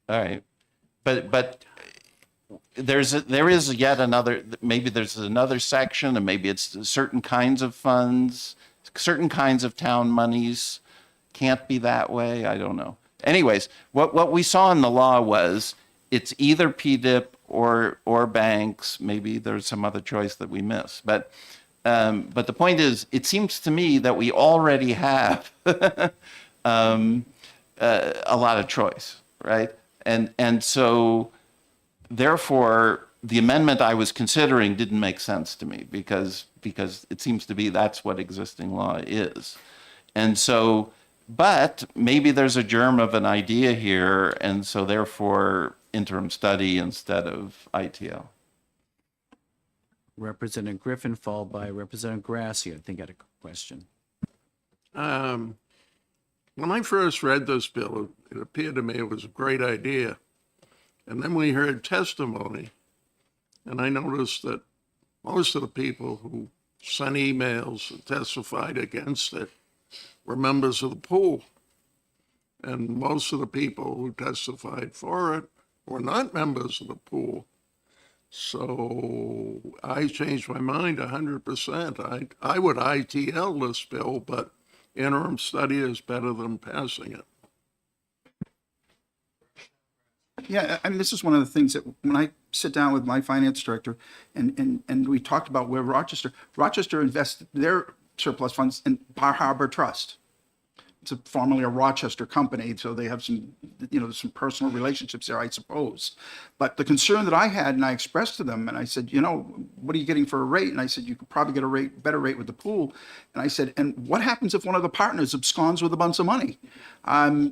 all right. But there is yet another, maybe there's another section, and maybe it's certain kinds of funds, certain kinds of town monies can't be that way. I don't know. Anyways, what we saw in the law was it's either PDIP or banks. Maybe there's some other choice that we miss. But the point is, it seems to me that we already have a lot of choice, right? And so therefore, the amendment I was considering didn't make sense to me because it seems to be that's what existing law is. And so, but maybe there's a germ of an idea here, and so therefore interim study instead of ITL. Representative Griffin, followed by Representative Grassi, I think had a question. When I first read this bill, it appeared to me it was a great idea. And then we heard testimony, and I noticed that most of the people who sent emails and testified against it were members of the pool. And most of the people who testified for it were not members of the pool. So I changed my mind 100%. I would ITL this bill, but interim study is better than passing it. Yeah, I mean, this is one of the things that when I sit down with my finance director and we talked about where Rochester invested their surplus funds in Bar Harbor Trust. It's formerly a Rochester company, so they have some, some personal relationships there, I suppose. But the concern that I had, and I expressed to them, and I said, what are you getting for a rate? And I said, you could probably get a better rate with the pool. And I said, and what happens if one of the partners absconds with a bunch of money?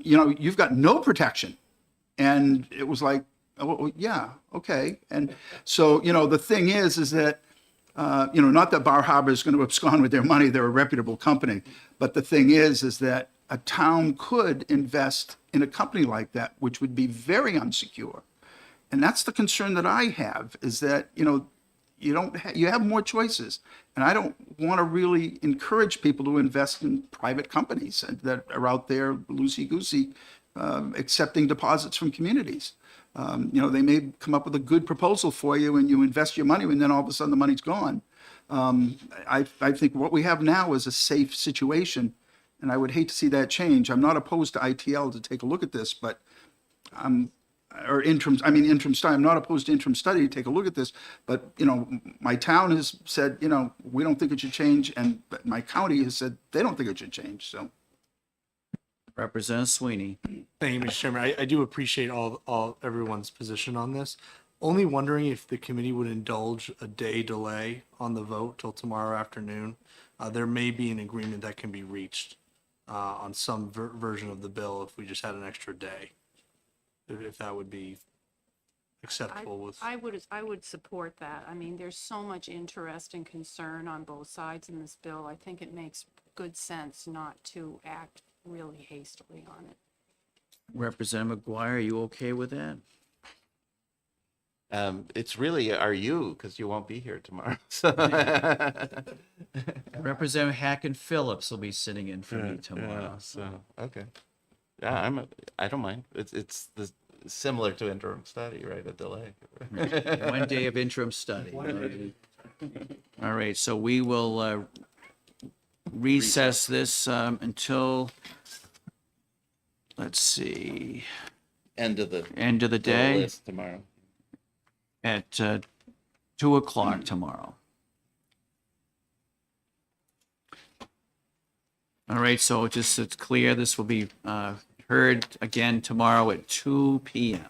You've got no protection. And it was like, oh, yeah, okay. And so, the thing is that, not that Bar Harbor is going to abscond with their money, they're a reputable company. But the thing is that a town could invest in a company like that, which would be very unsecure. And that's the concern that I have, is that, you have more choices. And I don't want to really encourage people to invest in private companies that are out there loosey-goosey, accepting deposits from communities. They may come up with a good proposal for you and you invest your money and then all of a sudden the money's gone. I think what we have now is a safe situation, and I would hate to see that change. I'm not opposed to ITL to take a look at this, but interim study. I'm not opposed to interim study to take a look at this, but my town has said, we don't think it should change, and my county has said they don't think it should change. So. Representative Sweeney. Thank you, Mr. Chairman. I do appreciate everyone's position on this. Only wondering if the committee would indulge a day delay on the vote till tomorrow afternoon. There may be an agreement that can be reached on some version of the bill if we just had an extra day. If that would be acceptable with. I would support that. I mean, there's so much interest and concern on both sides in this bill. I think it makes good sense not to act really hastily on it. Representative McGuire, are you okay with that? It's really, are you, because you won't be here tomorrow. So. Representative Hacken Phillips will be sitting in for me tomorrow. So okay, yeah, I don't mind. It's similar to interim study, right? A delay. 1 day of interim study. All right, so we will recess this until, let's see, End of the day list tomorrow. at 2 o'clock tomorrow. All right, so just so it's clear, this will be heard again tomorrow at 2 p.m.